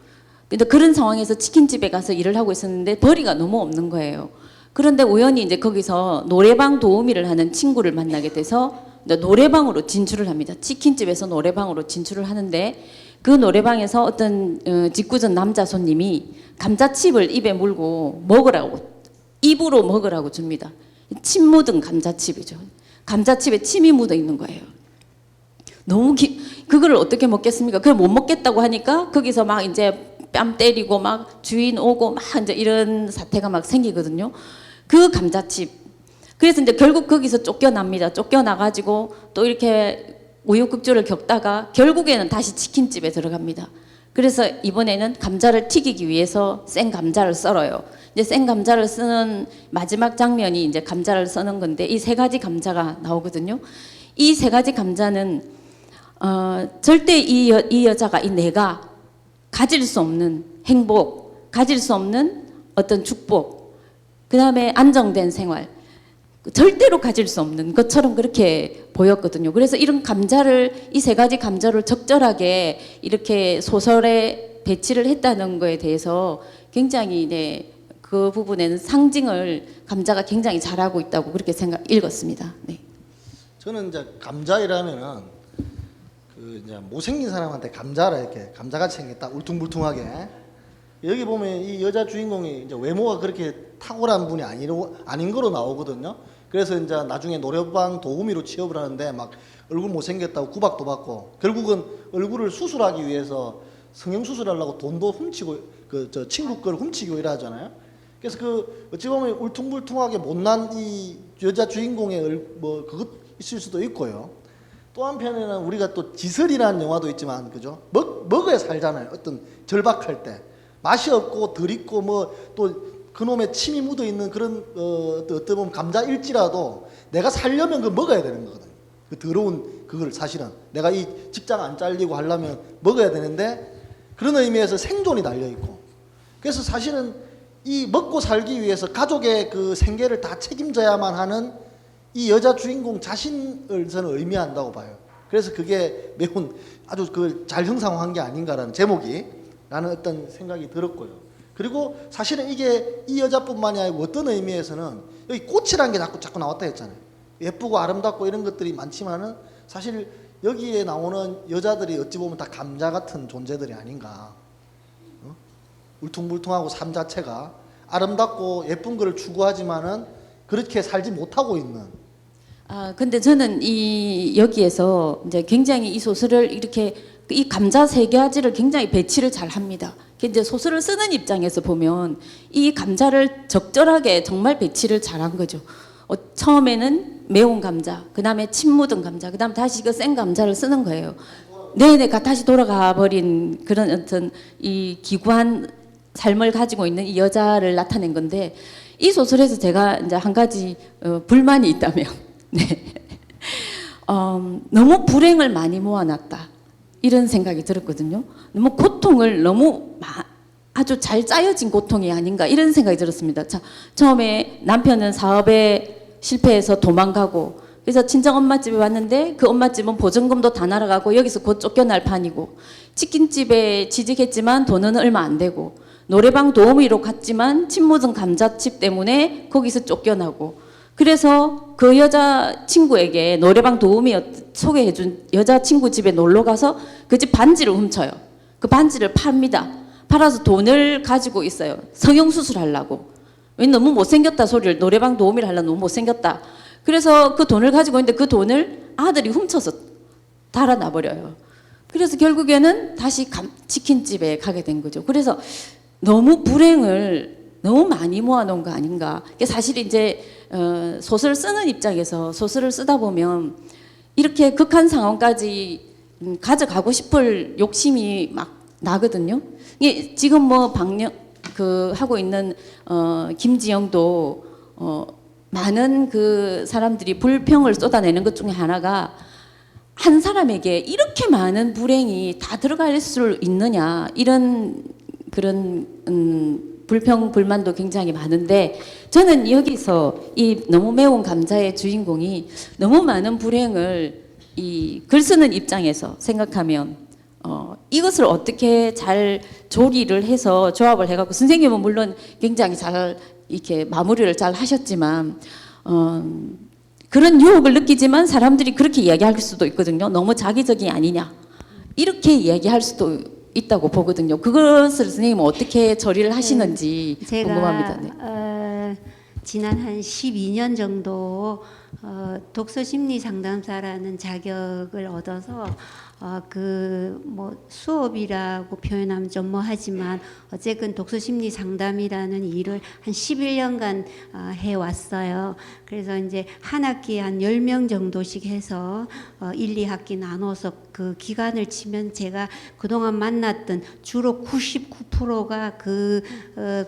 근데 그런 상황에서 치킨집에 가서 일을 하고 있었는데 벌이가 너무 없는 거예요. 그런데 우연히 이제 거기서 노래방 도우미를 하는 친구를 만나게 돼서 노래방으로 진출을 합니다. 치킨집에서 노래방으로 진출을 하는데 그 노래방에서 어떤 짓궂은 남자 손님이 감자칩을 입에 물고 입으로 먹으라고 줍니다. 침 묻은 감자칩이죠. 감자칩에 침이 묻어 있는 거예요. 그거를 어떻게 먹겠습니까? 그걸 못 먹겠다고 하니까 거기서 막 이제 뺨 때리고 막 주인 오고 막 이제 이런 사태가 막 생기거든요. 그 감자칩 그래서 이제 결국 거기서 쫓겨납니다. 쫓겨나가지고 또 이렇게 우유곡절을 겪다가 결국에는 다시 치킨집에 들어갑니다. 그래서 이번에는 감자를 튀기기 위해서 생 감자를 썰어요. 이제 생 감자를 쓰는 마지막 장면이 이제 감자를 써는 건데 이 세 가지 감자가 나오거든요. 이 세 가지 감자는 절대 이 여자가 이 내가 가질 수 없는 행복, 가질 수 없는 어떤 축복, 그 다음에 안정된 생활, 절대로 가질 수 없는 것처럼 그렇게 보였거든요. 그래서 이런 감자를 이 세 가지 감자를 적절하게 이렇게 소설에 배치를 했다는 거에 대해서 굉장히 네, 그 부분에는 상징을 감자가 굉장히 잘하고 있다고 그렇게 읽었습니다. 네. 저는 이제 감자이라면은 그 이제 못생긴 사람한테 감자라 이렇게 감자같이 생겼다 울퉁불퉁하게 여기 보면 이 여자 주인공이 이제 외모가 그렇게 탁월한 분이 아닌 거로 나오거든요. 그래서 이제 나중에 노래방 도우미로 취업을 하는데 막 얼굴 못생겼다고 구박도 받고 결국은 얼굴을 수술하기 위해서 성형 수술하려고 돈도 훔치고 그 저 친구 걸 훔치고 이러잖아요. 그래서 그 어찌 보면 울퉁불퉁하게 못난 이 여자 주인공의 뭐 그것 있을 수도 있고요. 또 한편에는 우리가 또 지설이라는 영화도 있지만 그죠? 먹어야 살잖아요. 어떤 절박할 때 맛이 없고 덜 익고 뭐 또 그놈의 침이 묻어 있는 그런 어떻게 보면 감자일지라도 내가 살려면 그 먹어야 되는 거거든요. 그 더러운 그걸 사실은 내가 이 직장 안 잘리고 하려면 먹어야 되는데 그런 의미에서 생존이 달려 있고 그래서 사실은 이 먹고 살기 위해서 가족의 그 생계를 다 책임져야만 하는 이 여자 주인공 자신을 저는 의미한다고 봐요. 그래서 그게 매우 아주 그걸 잘 형상화한 게 아닌가라는 제목이 라는 어떤 생각이 들었고요. 그리고 사실은 이게 이 여자뿐만이 아니고 어떤 의미에서는 여기 꽃이라는 게 자꾸 나왔다 했잖아요. 예쁘고 아름답고 이런 것들이 많지만은 사실 여기에 나오는 여자들이 어찌 보면 다 감자 같은 존재들이 아닌가. 울퉁불퉁하고 삶 자체가 아름답고 예쁜 거를 추구하지만은 그렇게 살지 못하고 있는. 근데 저는 여기에서 이제 굉장히 이 소설을 이렇게 이 감자 세 가지를 굉장히 배치를 잘 합니다. 이제 소설을 쓰는 입장에서 보면 이 감자를 적절하게 정말 배치를 잘한 거죠. 처음에는 매운 감자, 그 다음에 침 묻은 감자, 그 다음 다시 그 센 감자를 쓰는 거예요. 네네, 다시 돌아가 버린 그런 어떤 이 기구한 삶을 가지고 있는 이 여자를 나타낸 건데 이 소설에서 제가 이제 한 가지 불만이 있다면, 네, 너무 불행을 많이 모아놨다. 이런 생각이 들었거든요. 너무 고통을 아주 잘 짜여진 고통이 아닌가 이런 생각이 들었습니다. 자, 처음에 남편은 사업에 실패해서 도망가고 그래서 친정 엄마 집에 왔는데 그 엄마 집은 보증금도 다 날아가고 여기서 곧 쫓겨날 판이고 치킨집에 취직했지만 돈은 얼마 안 되고 노래방 도우미로 갔지만 침 묻은 감자칩 때문에 거기서 쫓겨나고 그래서 그 여자 친구에게 노래방 도우미 소개해준 여자 친구 집에 놀러 가서 그 집 반지를 훔쳐요. 그 반지를 팝니다. 팔아서 돈을 가지고 있어요. 성형수술 하려고. 왜 너무 못생겼다 소리를 노래방 도우미를 하려고 너무 못생겼다. 그래서 그 돈을 가지고 있는데 그 돈을 아들이 훔쳐서 달아나버려요. 그래서 결국에는 다시 치킨집에 가게 된 거죠. 그래서 너무 불행을 너무 많이 모아놓은 거 아닌가. 사실 이제 소설 쓰는 입장에서 소설을 쓰다 보면 이렇게 극한 상황까지 가져가고 싶을 욕심이 막 나거든요. 이게 지금 뭐 하고 있는 김지영도 많은 그 사람들이 불평을 쏟아내는 것 중에 하나가 한 사람에게 이렇게 많은 불행이 다 들어갈 수 있느냐 이런 그런 불평 불만도 굉장히 많은데 저는 여기서 이 너무 매운 감자의 주인공이 너무 많은 불행을 이 글 쓰는 입장에서 생각하면 이것을 어떻게 잘 조리를 해서 조합을 해갖고 선생님은 물론 굉장히 잘 이렇게 마무리를 잘 하셨지만 그런 유혹을 느끼지만 사람들이 그렇게 이야기할 수도 있거든요. 너무 자기적이 아니냐 이렇게 이야기할 수도 있다고 보거든요. 그것을 선생님은 어떻게 처리를 하시는지 제가 궁금합니다. 네. 지난 한 12년 정도 독서 심리 상담사라는 자격을 얻어서 그 뭐 수업이라고 표현하면 좀 뭐하지만 어쨌든 독서 심리 상담이라는 일을 한 11년간 해왔어요. 그래서 이제 한 학기에 한 10명 정도씩 해서 1, 2학기 나눠서 그 기간을 치면 제가 그동안 만났던 주로 99%가 그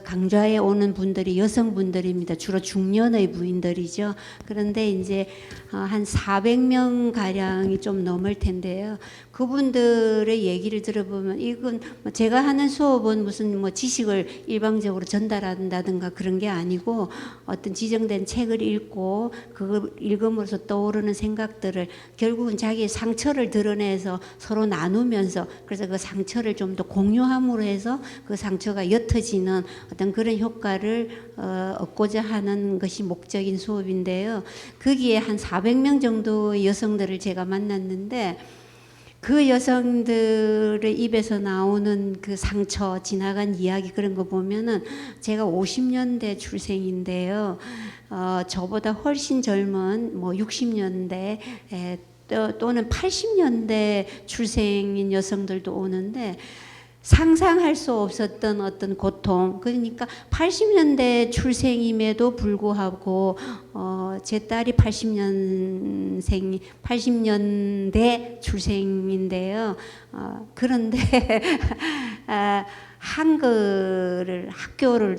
강좌에 오는 분들이 여성분들입니다. 주로 중년의 부인들이죠. 그런데 이제 한 400명 가량이 좀 넘을 텐데요. 그분들의 얘기를 들어보면 이건 제가 하는 수업은 무슨 뭐 지식을 일방적으로 전달한다든가 그런 게 아니고 어떤 지정된 책을 읽고 그걸 읽음으로써 떠오르는 생각들을 결국은 자기의 상처를 드러내서 서로 나누면서 그래서 그 상처를 좀 더 공유함으로 해서 그 상처가 옅어지는 어떤 그런 효과를 얻고자 하는 것이 목적인 수업인데요. 거기에 한 400명 정도의 여성들을 제가 만났는데 그 여성들의 입에서 나오는 그 상처, 지나간 이야기 그런 거 보면은 제가 50년대 출생인데요. 저보다 훨씬 젊은 뭐 60년대 또는 80년대 출생인 여성들도 오는데 상상할 수 없었던 어떤 고통, 그러니까 80년대 출생임에도 불구하고 제 딸이 80년대 출생인데요. 그런데 한글을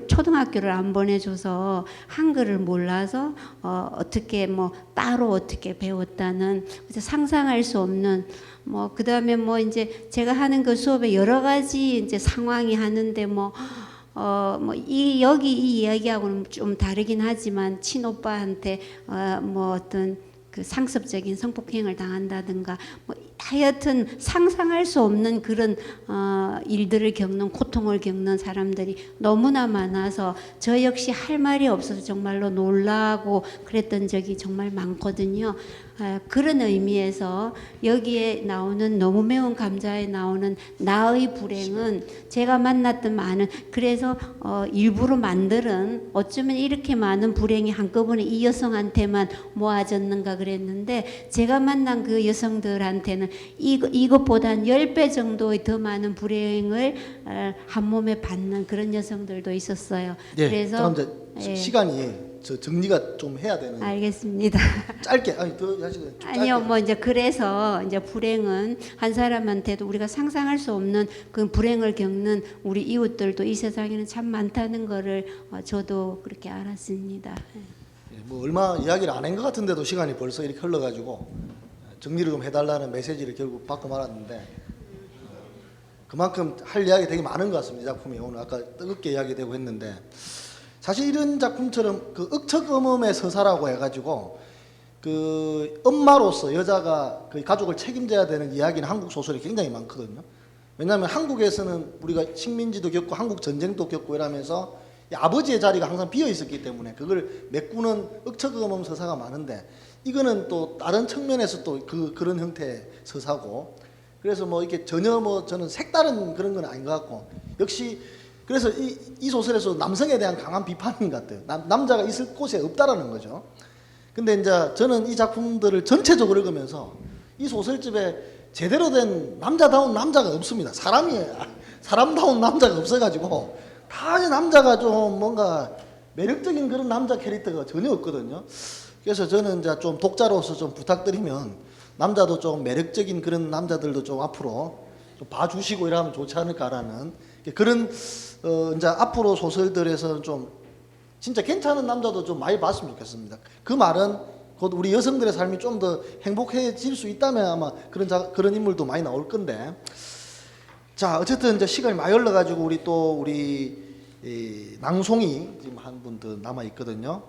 초등학교를 안 보내줘서 한글을 몰라서 어떻게 뭐 따로 어떻게 배웠다는, 그래서 상상할 수 없는 뭐 그다음에 뭐 이제 제가 하는 그 수업에 여러 가지 이제 상황이 하는데 여기 이 이야기하고는 좀 다르긴 하지만 친오빠한테 뭐 어떤 그 상습적인 성폭행을 당한다든가 뭐 하여튼 상상할 수 없는 그런 일들을 겪는, 고통을 겪는 사람들이 너무나 많아서 저 역시 할 말이 없어서 정말로 놀라고 그랬던 적이 정말 많거든요. 그런 의미에서 여기에 나오는 너무 매운 감자에 나오는 나의 불행은 제가 만났던 많은, 그래서 일부러 만들은, 어쩌면 이렇게 많은 불행이 한꺼번에 이 여성한테만 모아졌는가 그랬는데 제가 만난 그 여성들한테는 이것보다 10배 정도의 더 많은 불행을 한 몸에 받는 그런 여성들도 있었어요. 예, 그래서 잠깐 시간이 정리가 좀 해야 되는. 알겠습니다. 짧게 더 하시고. 아니요, 뭐 이제 그래서 이제 불행은 한 사람한테도 우리가 상상할 수 없는 그 불행을 겪는 우리 이웃들도 이 세상에는 참 많다는 거를 저도 그렇게 알았습니다. 뭐 얼마 이야기를 안 한 것 같은데도 시간이 벌써 이렇게 흘러가지고 정리를 좀 해달라는 메시지를 결국 받고 말았는데 그만큼 할 이야기 되게 많은 것 같습니다. 이 작품이 오늘 아까 뜨겁게 이야기되고 했는데 사실 이런 작품처럼 그 억척음음의 서사라고 해가지고 그 엄마로서 여자가 그 가족을 책임져야 되는 이야기는 한국 소설이 굉장히 많거든요. 왜냐하면 한국에서는 우리가 식민지도 겪고 한국 전쟁도 겪고 이러면서 아버지의 자리가 항상 비어 있었기 때문에 그걸 메꾸는 억척음음 서사가 많은데 이거는 또 다른 측면에서 또 그런 형태의 서사고, 그래서 뭐 이게 전혀 뭐 저는 색다른 그런 건 아닌 것 같고, 역시 그래서 이 소설에서 남성에 대한 강한 비판인 것 같아요. 남자가 있을 곳에 없다라는 거죠. 근데 이제 저는 이 작품들을 전체적으로 읽으면서 이 소설집에 제대로 된 남자다운 남자가 없습니다. 사람다운 남자가 없어가지고 다 남자가 좀 뭔가 매력적인 그런 남자 캐릭터가 전혀 없거든요. 그래서 저는 이제 좀 독자로서 좀 부탁드리면 남자도 좀 매력적인 그런 남자들도 좀 앞으로 좀 봐주시고 이러면 좋지 않을까라는 그런 이제 앞으로 소설들에서 좀 진짜 괜찮은 남자도 좀 많이 봤으면 좋겠습니다. 그 말은 곧 우리 여성들의 삶이 좀 더 행복해질 수 있다면 아마 그런 인물도 많이 나올 건데, 자 어쨌든 이제 시간이 많이 흘러가지고 우리 낭송이 지금 한 분 더 남아 있거든요.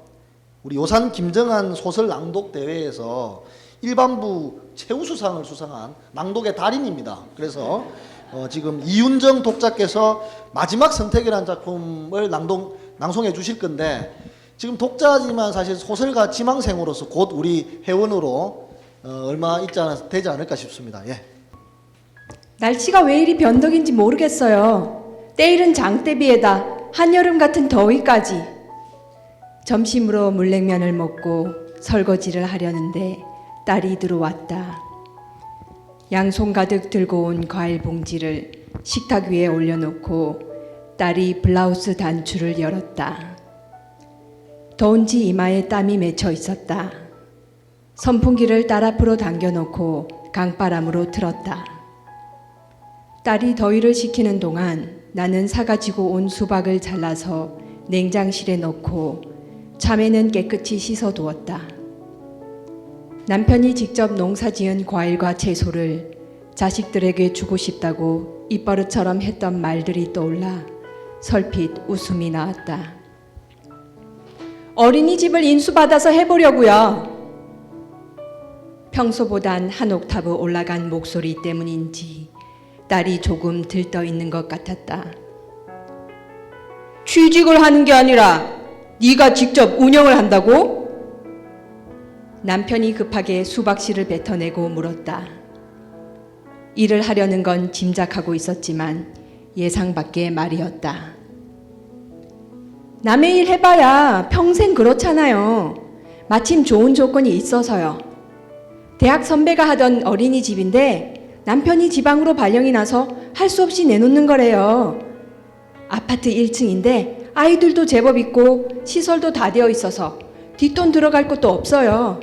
우리 요산 김정한 소설 낭독 대회에서 일반부 최우수상을 수상한 낭독의 달인입니다. 그래서 지금 이윤정 독자께서 마지막 선택이라는 작품을 낭송해 주실 건데, 지금 독자지만 사실 소설가 지망생으로서 곧 우리 회원으로 얼마 되지 않을까 싶습니다. 예. 날씨가 왜 이리 변덕인지 모르겠어요. 때이른 장대비에다 한여름 같은 더위까지. 점심으로 물냉면을 먹고 설거지를 하려는데 딸이 들어왔다. 양손 가득 들고 온 과일 봉지를 식탁 위에 올려놓고 딸이 블라우스 단추를 열었다. 더운지 이마에 땀이 맺혀 있었다. 선풍기를 딸 앞으로 당겨놓고 강바람으로 틀었다. 딸이 더위를 식히는 동안 나는 사가지고 온 수박을 잘라서 냉장실에 넣고 참외는 깨끗이 씻어두었다. 남편이 직접 농사지은 과일과 채소를 자식들에게 주고 싶다고 입버릇처럼 했던 말들이 떠올라 설핏 웃음이 나왔다. 어린이집을 인수받아서 해보려고요. 평소보단 한 옥타브 올라간 목소리 때문인지 딸이 조금 들떠 있는 것 같았다. 취직을 하는 게 아니라 네가 직접 운영을 한다고? 남편이 급하게 수박씨를 뱉어내고 물었다. 일을 하려는 건 짐작하고 있었지만 예상 밖의 말이었다. 남의 일 해봐야 평생 그렇잖아요. 마침 좋은 조건이 있어서요. 대학 선배가 하던 어린이집인데 남편이 지방으로 발령이 나서 할 수 없이 내놓는 거래요. 아파트 1층인데 아이들도 제법 있고 시설도 다 되어 있어서 뒷돈 들어갈 것도 없어요.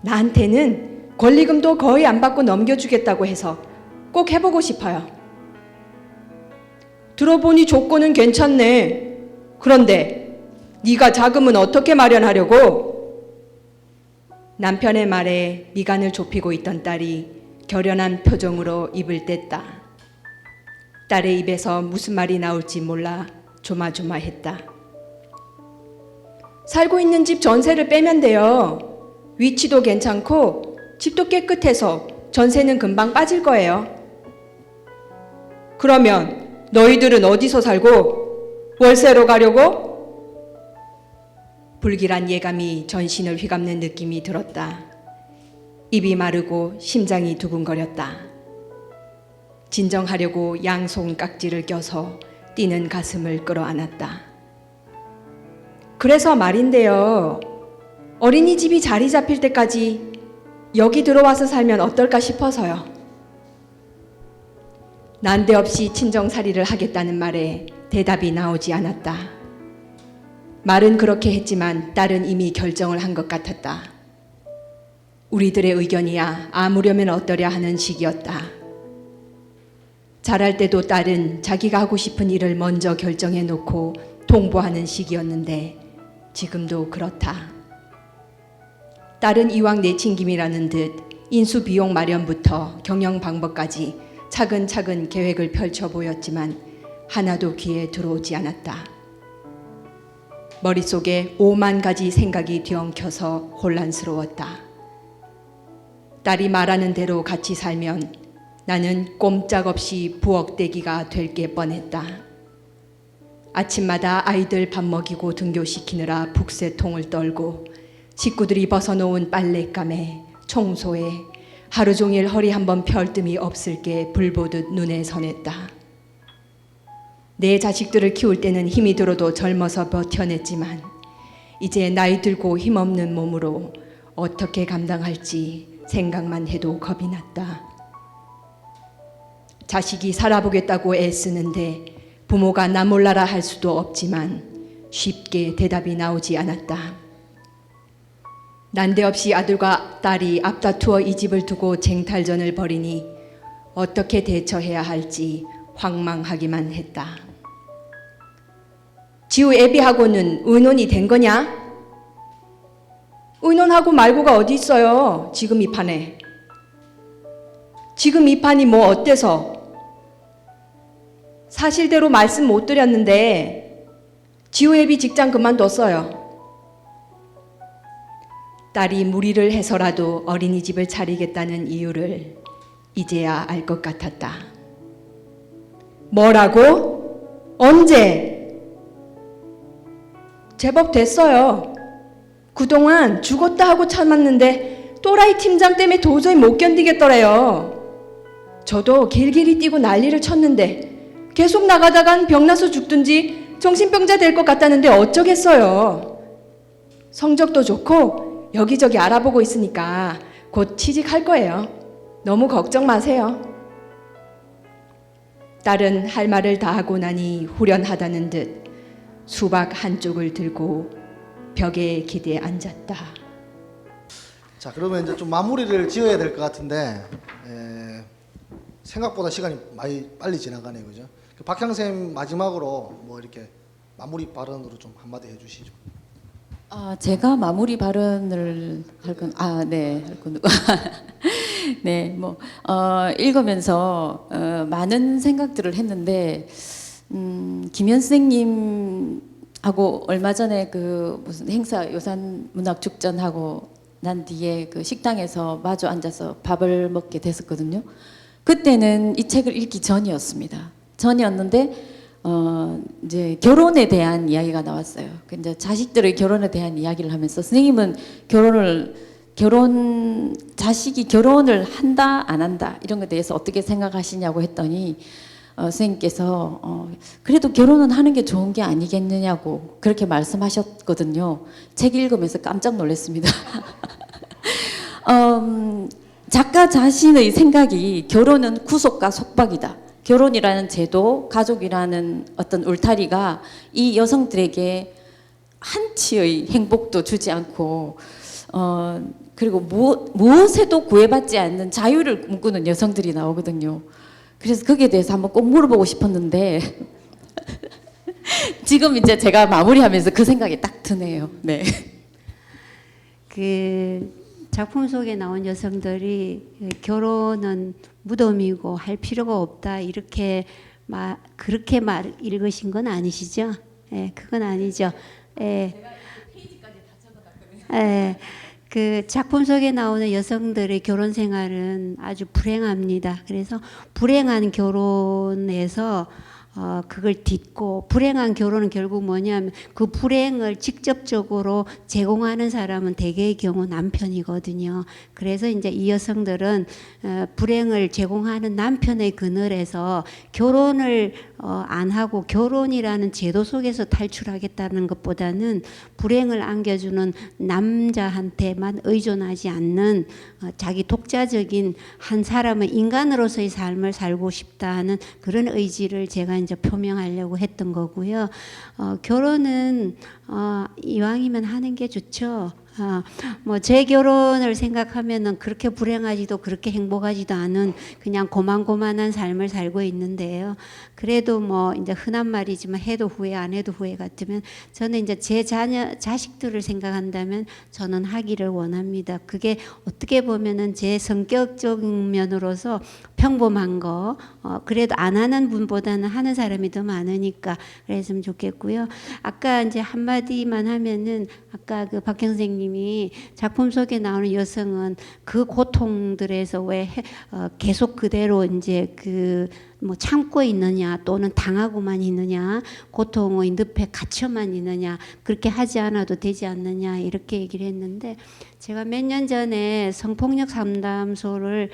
나한테는 권리금도 거의 안 받고 넘겨주겠다고 해서 꼭 해보고 싶어요. 들어보니 조건은 괜찮네. 그런데 네가 자금은 어떻게 마련하려고? 남편의 말에 미간을 좁히고 있던 딸이 결연한 표정으로 입을 뗐다. 딸의 입에서 무슨 말이 나올지 몰라 조마조마했다. 살고 있는 집 전세를 빼면 돼요. 위치도 괜찮고 집도 깨끗해서 전세는 금방 빠질 거예요. 그러면 너희들은 어디서 살고? 월세로 가려고? 불길한 예감이 전신을 휘감는 느낌이 들었다. 입이 마르고 심장이 두근거렸다. 진정하려고 양손 깍지를 껴서 뛰는 가슴을 끌어안았다. 그래서 말인데요. 어린이집이 자리 잡힐 때까지 여기 들어와서 살면 어떨까 싶어서요. 난데없이 친정살이를 하겠다는 말에 대답이 나오지 않았다. 말은 그렇게 했지만 딸은 이미 결정을 한 것 같았다. 우리들의 의견이야 아무려면 어떠랴 하는 식이었다. 자랄 때도 딸은 자기가 하고 싶은 일을 먼저 결정해 놓고 통보하는 식이었는데 지금도 그렇다. 딸은 이왕 내친김이라는 듯 인수 비용 마련부터 경영 방법까지 차근차근 계획을 펼쳐 보였지만 하나도 귀에 들어오지 않았다. 머릿속에 5만 가지 생각이 뒤엉켜서 혼란스러웠다. 딸이 말하는 대로 같이 살면 나는 꼼짝없이 부엌대기가 될 게 뻔했다. 아침마다 아이들 밥 먹이고 등교시키느라 북새통을 떨고 식구들이 벗어놓은 빨랫감에 청소에 하루 종일 허리 한번 펼 틈이 없을 게 불보듯 눈에 선했다. 내 자식들을 키울 때는 힘이 들어도 젊어서 버텨냈지만 이제 나이 들고 힘없는 몸으로 어떻게 감당할지 생각만 해도 겁이 났다. 자식이 살아보겠다고 애쓰는데 부모가 나 몰라라 할 수도 없지만 쉽게 대답이 나오지 않았다. 난데없이 아들과 딸이 앞다투어 이 집을 두고 쟁탈전을 벌이니 어떻게 대처해야 할지 황망하기만 했다. 지우 애비하고는 의논이 된 거냐? 의논하고 말고가 어디 있어요? 지금 이 판에. 지금 이 판이 뭐 어때서? 사실대로 말씀 못 드렸는데 지우 애비 직장 그만뒀어요. 딸이 무리를 해서라도 어린이집을 차리겠다는 이유를 이제야 알 것 같았다. 뭐라고? 언제? 제법 됐어요. 그동안 죽었다 하고 참았는데 또라이 팀장 때문에 도저히 못 견디겠더래요. 저도 길길이 뛰고 난리를 쳤는데 계속 나가다간 병나서 죽든지 정신병자 될 것 같다는데 어쩌겠어요. 성적도 좋고 여기저기 알아보고 있으니까 곧 취직할 거예요. 너무 걱정 마세요. 딸은 할 말을 다 하고 나니 후련하다는 듯 수박 한쪽을 들고 벽에 기대에 앉았다. 자, 그러면 이제 좀 마무리를 지어야 될 것 같은데 생각보다 시간이 많이 빨리 지나가네요, 그죠? 박향 쌤 마지막으로 뭐 이렇게 마무리 발언으로 좀 한마디 해주시죠. 제가 마무리 발언을 할 건, 네, 할 건, 네, 뭐, 읽으면서, 많은 생각들을 했는데, 김현 선생님하고 얼마 전에 그 무슨 행사 요산 문학 축전하고 난 뒤에 그 식당에서 마주 앉아서 밥을 먹게 됐었거든요. 그때는 이 책을 읽기 전이었습니다. 전이었는데, 이제 결혼에 대한 이야기가 나왔어요. 이제 자식들의 결혼에 대한 이야기를 하면서 선생님은 자식이 결혼을 한다 안 한다 이런 것에 대해서 어떻게 생각하시냐고 했더니 선생님께서 그래도 결혼은 하는 게 좋은 게 아니겠느냐고 그렇게 말씀하셨거든요. 책 읽으면서 깜짝 놀랐습니다. 작가 자신의 생각이 결혼은 구속과 속박이다. 결혼이라는 제도, 가족이라는 어떤 울타리가 이 여성들에게 한치의 행복도 주지 않고 그리고 무엇에도 구애받지 않는 자유를 꿈꾸는 여성들이 나오거든요. 그래서 거기에 대해서 한번 꼭 물어보고 싶었는데 지금 이제 제가 마무리하면서 그 생각이 딱 드네요. 네. 그 작품 속에 나온 여성들이 결혼은 무덤이고 할 필요가 없다 이렇게 그렇게 읽으신 건 아니시죠? 예, 그건 아니죠. 예. 예. 그 작품 속에 나오는 여성들의 결혼 생활은 아주 불행합니다. 그래서 불행한 결혼에서 그걸 딛고 불행한 결혼은 결국 뭐냐면 그 불행을 직접적으로 제공하는 사람은 대개의 경우 남편이거든요. 그래서 이제 이 여성들은 불행을 제공하는 남편의 그늘에서 결혼을 안 하고 결혼이라는 제도 속에서 탈출하겠다는 것보다는 불행을 안겨주는 남자한테만 의존하지 않는 자기 독자적인 한 사람의 인간으로서의 삶을 살고 싶다 하는 그런 의지를 제가 이제 표명하려고 했던 거고요. 결혼은 이왕이면 하는 게 좋죠. 뭐 제 결혼을 생각하면은 그렇게 불행하지도 그렇게 행복하지도 않은 그냥 고만고만한 삶을 살고 있는데요. 그래도 뭐 이제 흔한 말이지만 해도 후회 안 해도 후회 같으면 저는 이제 제 자식들을 생각한다면 저는 하기를 원합니다. 그게 어떻게 보면은 제 성격적인 면으로서 평범한 거 그래도 안 하는 분보다는 하는 사람이 더 많으니까 그랬으면 좋겠고요. 아까 이제 한마디만 하면은 아까 그 박형 선생님이 작품 속에 나오는 여성은 그 고통들에서 왜 계속 그대로 이제 그 뭐 참고 있느냐 또는 당하고만 있느냐 고통의 늪에 갇혀만 있느냐 그렇게 하지 않아도 되지 않느냐 이렇게 얘기를 했는데 제가 몇 년 전에 성폭력 상담소를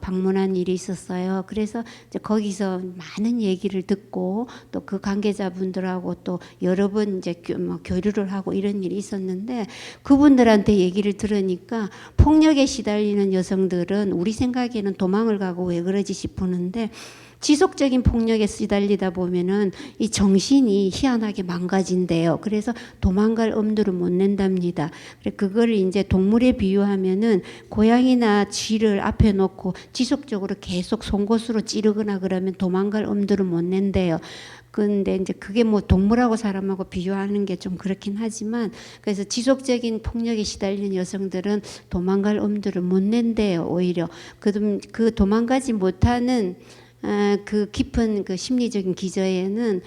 방문한 일이 있었어요. 그래서 이제 거기서 많은 얘기를 듣고 또 그 관계자분들하고 또 여러 번 이제 교류를 하고 이런 일이 있었는데 그분들한테 얘기를 들으니까 폭력에 시달리는 여성들은 우리 생각에는 도망을 가고 왜 그러지 싶었는데 지속적인 폭력에 시달리다 보면은 이 정신이 희한하게 망가진대요. 그래서 도망갈 엄두를 못 낸답니다. 그거를 이제 동물에 비유하면은 고양이나 쥐를 앞에 놓고 지속적으로 계속 송곳으로 찌르거나 그러면 도망갈 엄두를 못 낸대요. 근데 이제 그게 뭐 동물하고 사람하고 비교하는 게 좀 그렇긴 하지만 그래서 지속적인 폭력에 시달리는 여성들은 도망갈 엄두를 못 낸대요. 오히려 그 도망가지 못하는 그 깊은 그 심리적인 기저에는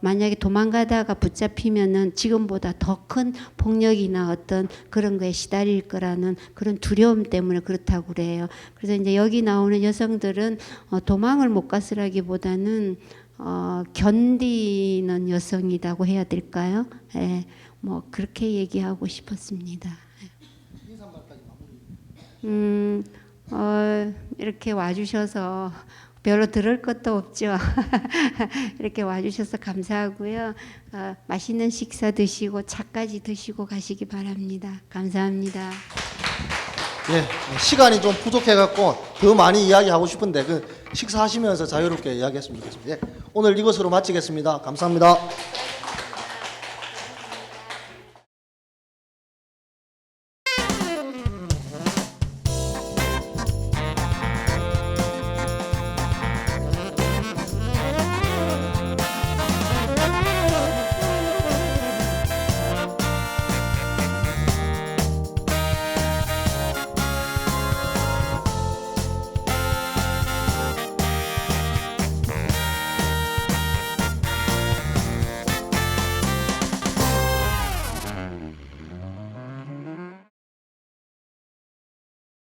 만약에 도망가다가 붙잡히면은 지금보다 더 큰 폭력이나 어떤 그런 거에 시달릴 거라는 그런 두려움 때문에 그렇다고 그래요. 그래서 이제 여기 나오는 여성들은 도망을 못 갔으라기보다는 견디는 여성이라고 해야 될까요? 예, 뭐 그렇게 얘기하고 싶었습니다. 이렇게 와주셔서 별로 들을 것도 없죠. 이렇게 와주셔서 감사하고요. 맛있는 식사 드시고 차까지 드시고 가시기 바랍니다. 감사합니다. 예, 시간이 좀 부족해갖고 더 많이 이야기하고 싶은데 그 식사하시면서 자유롭게 이야기했으면 좋겠습니다. 예, 오늘 이것으로 마치겠습니다. 감사합니다.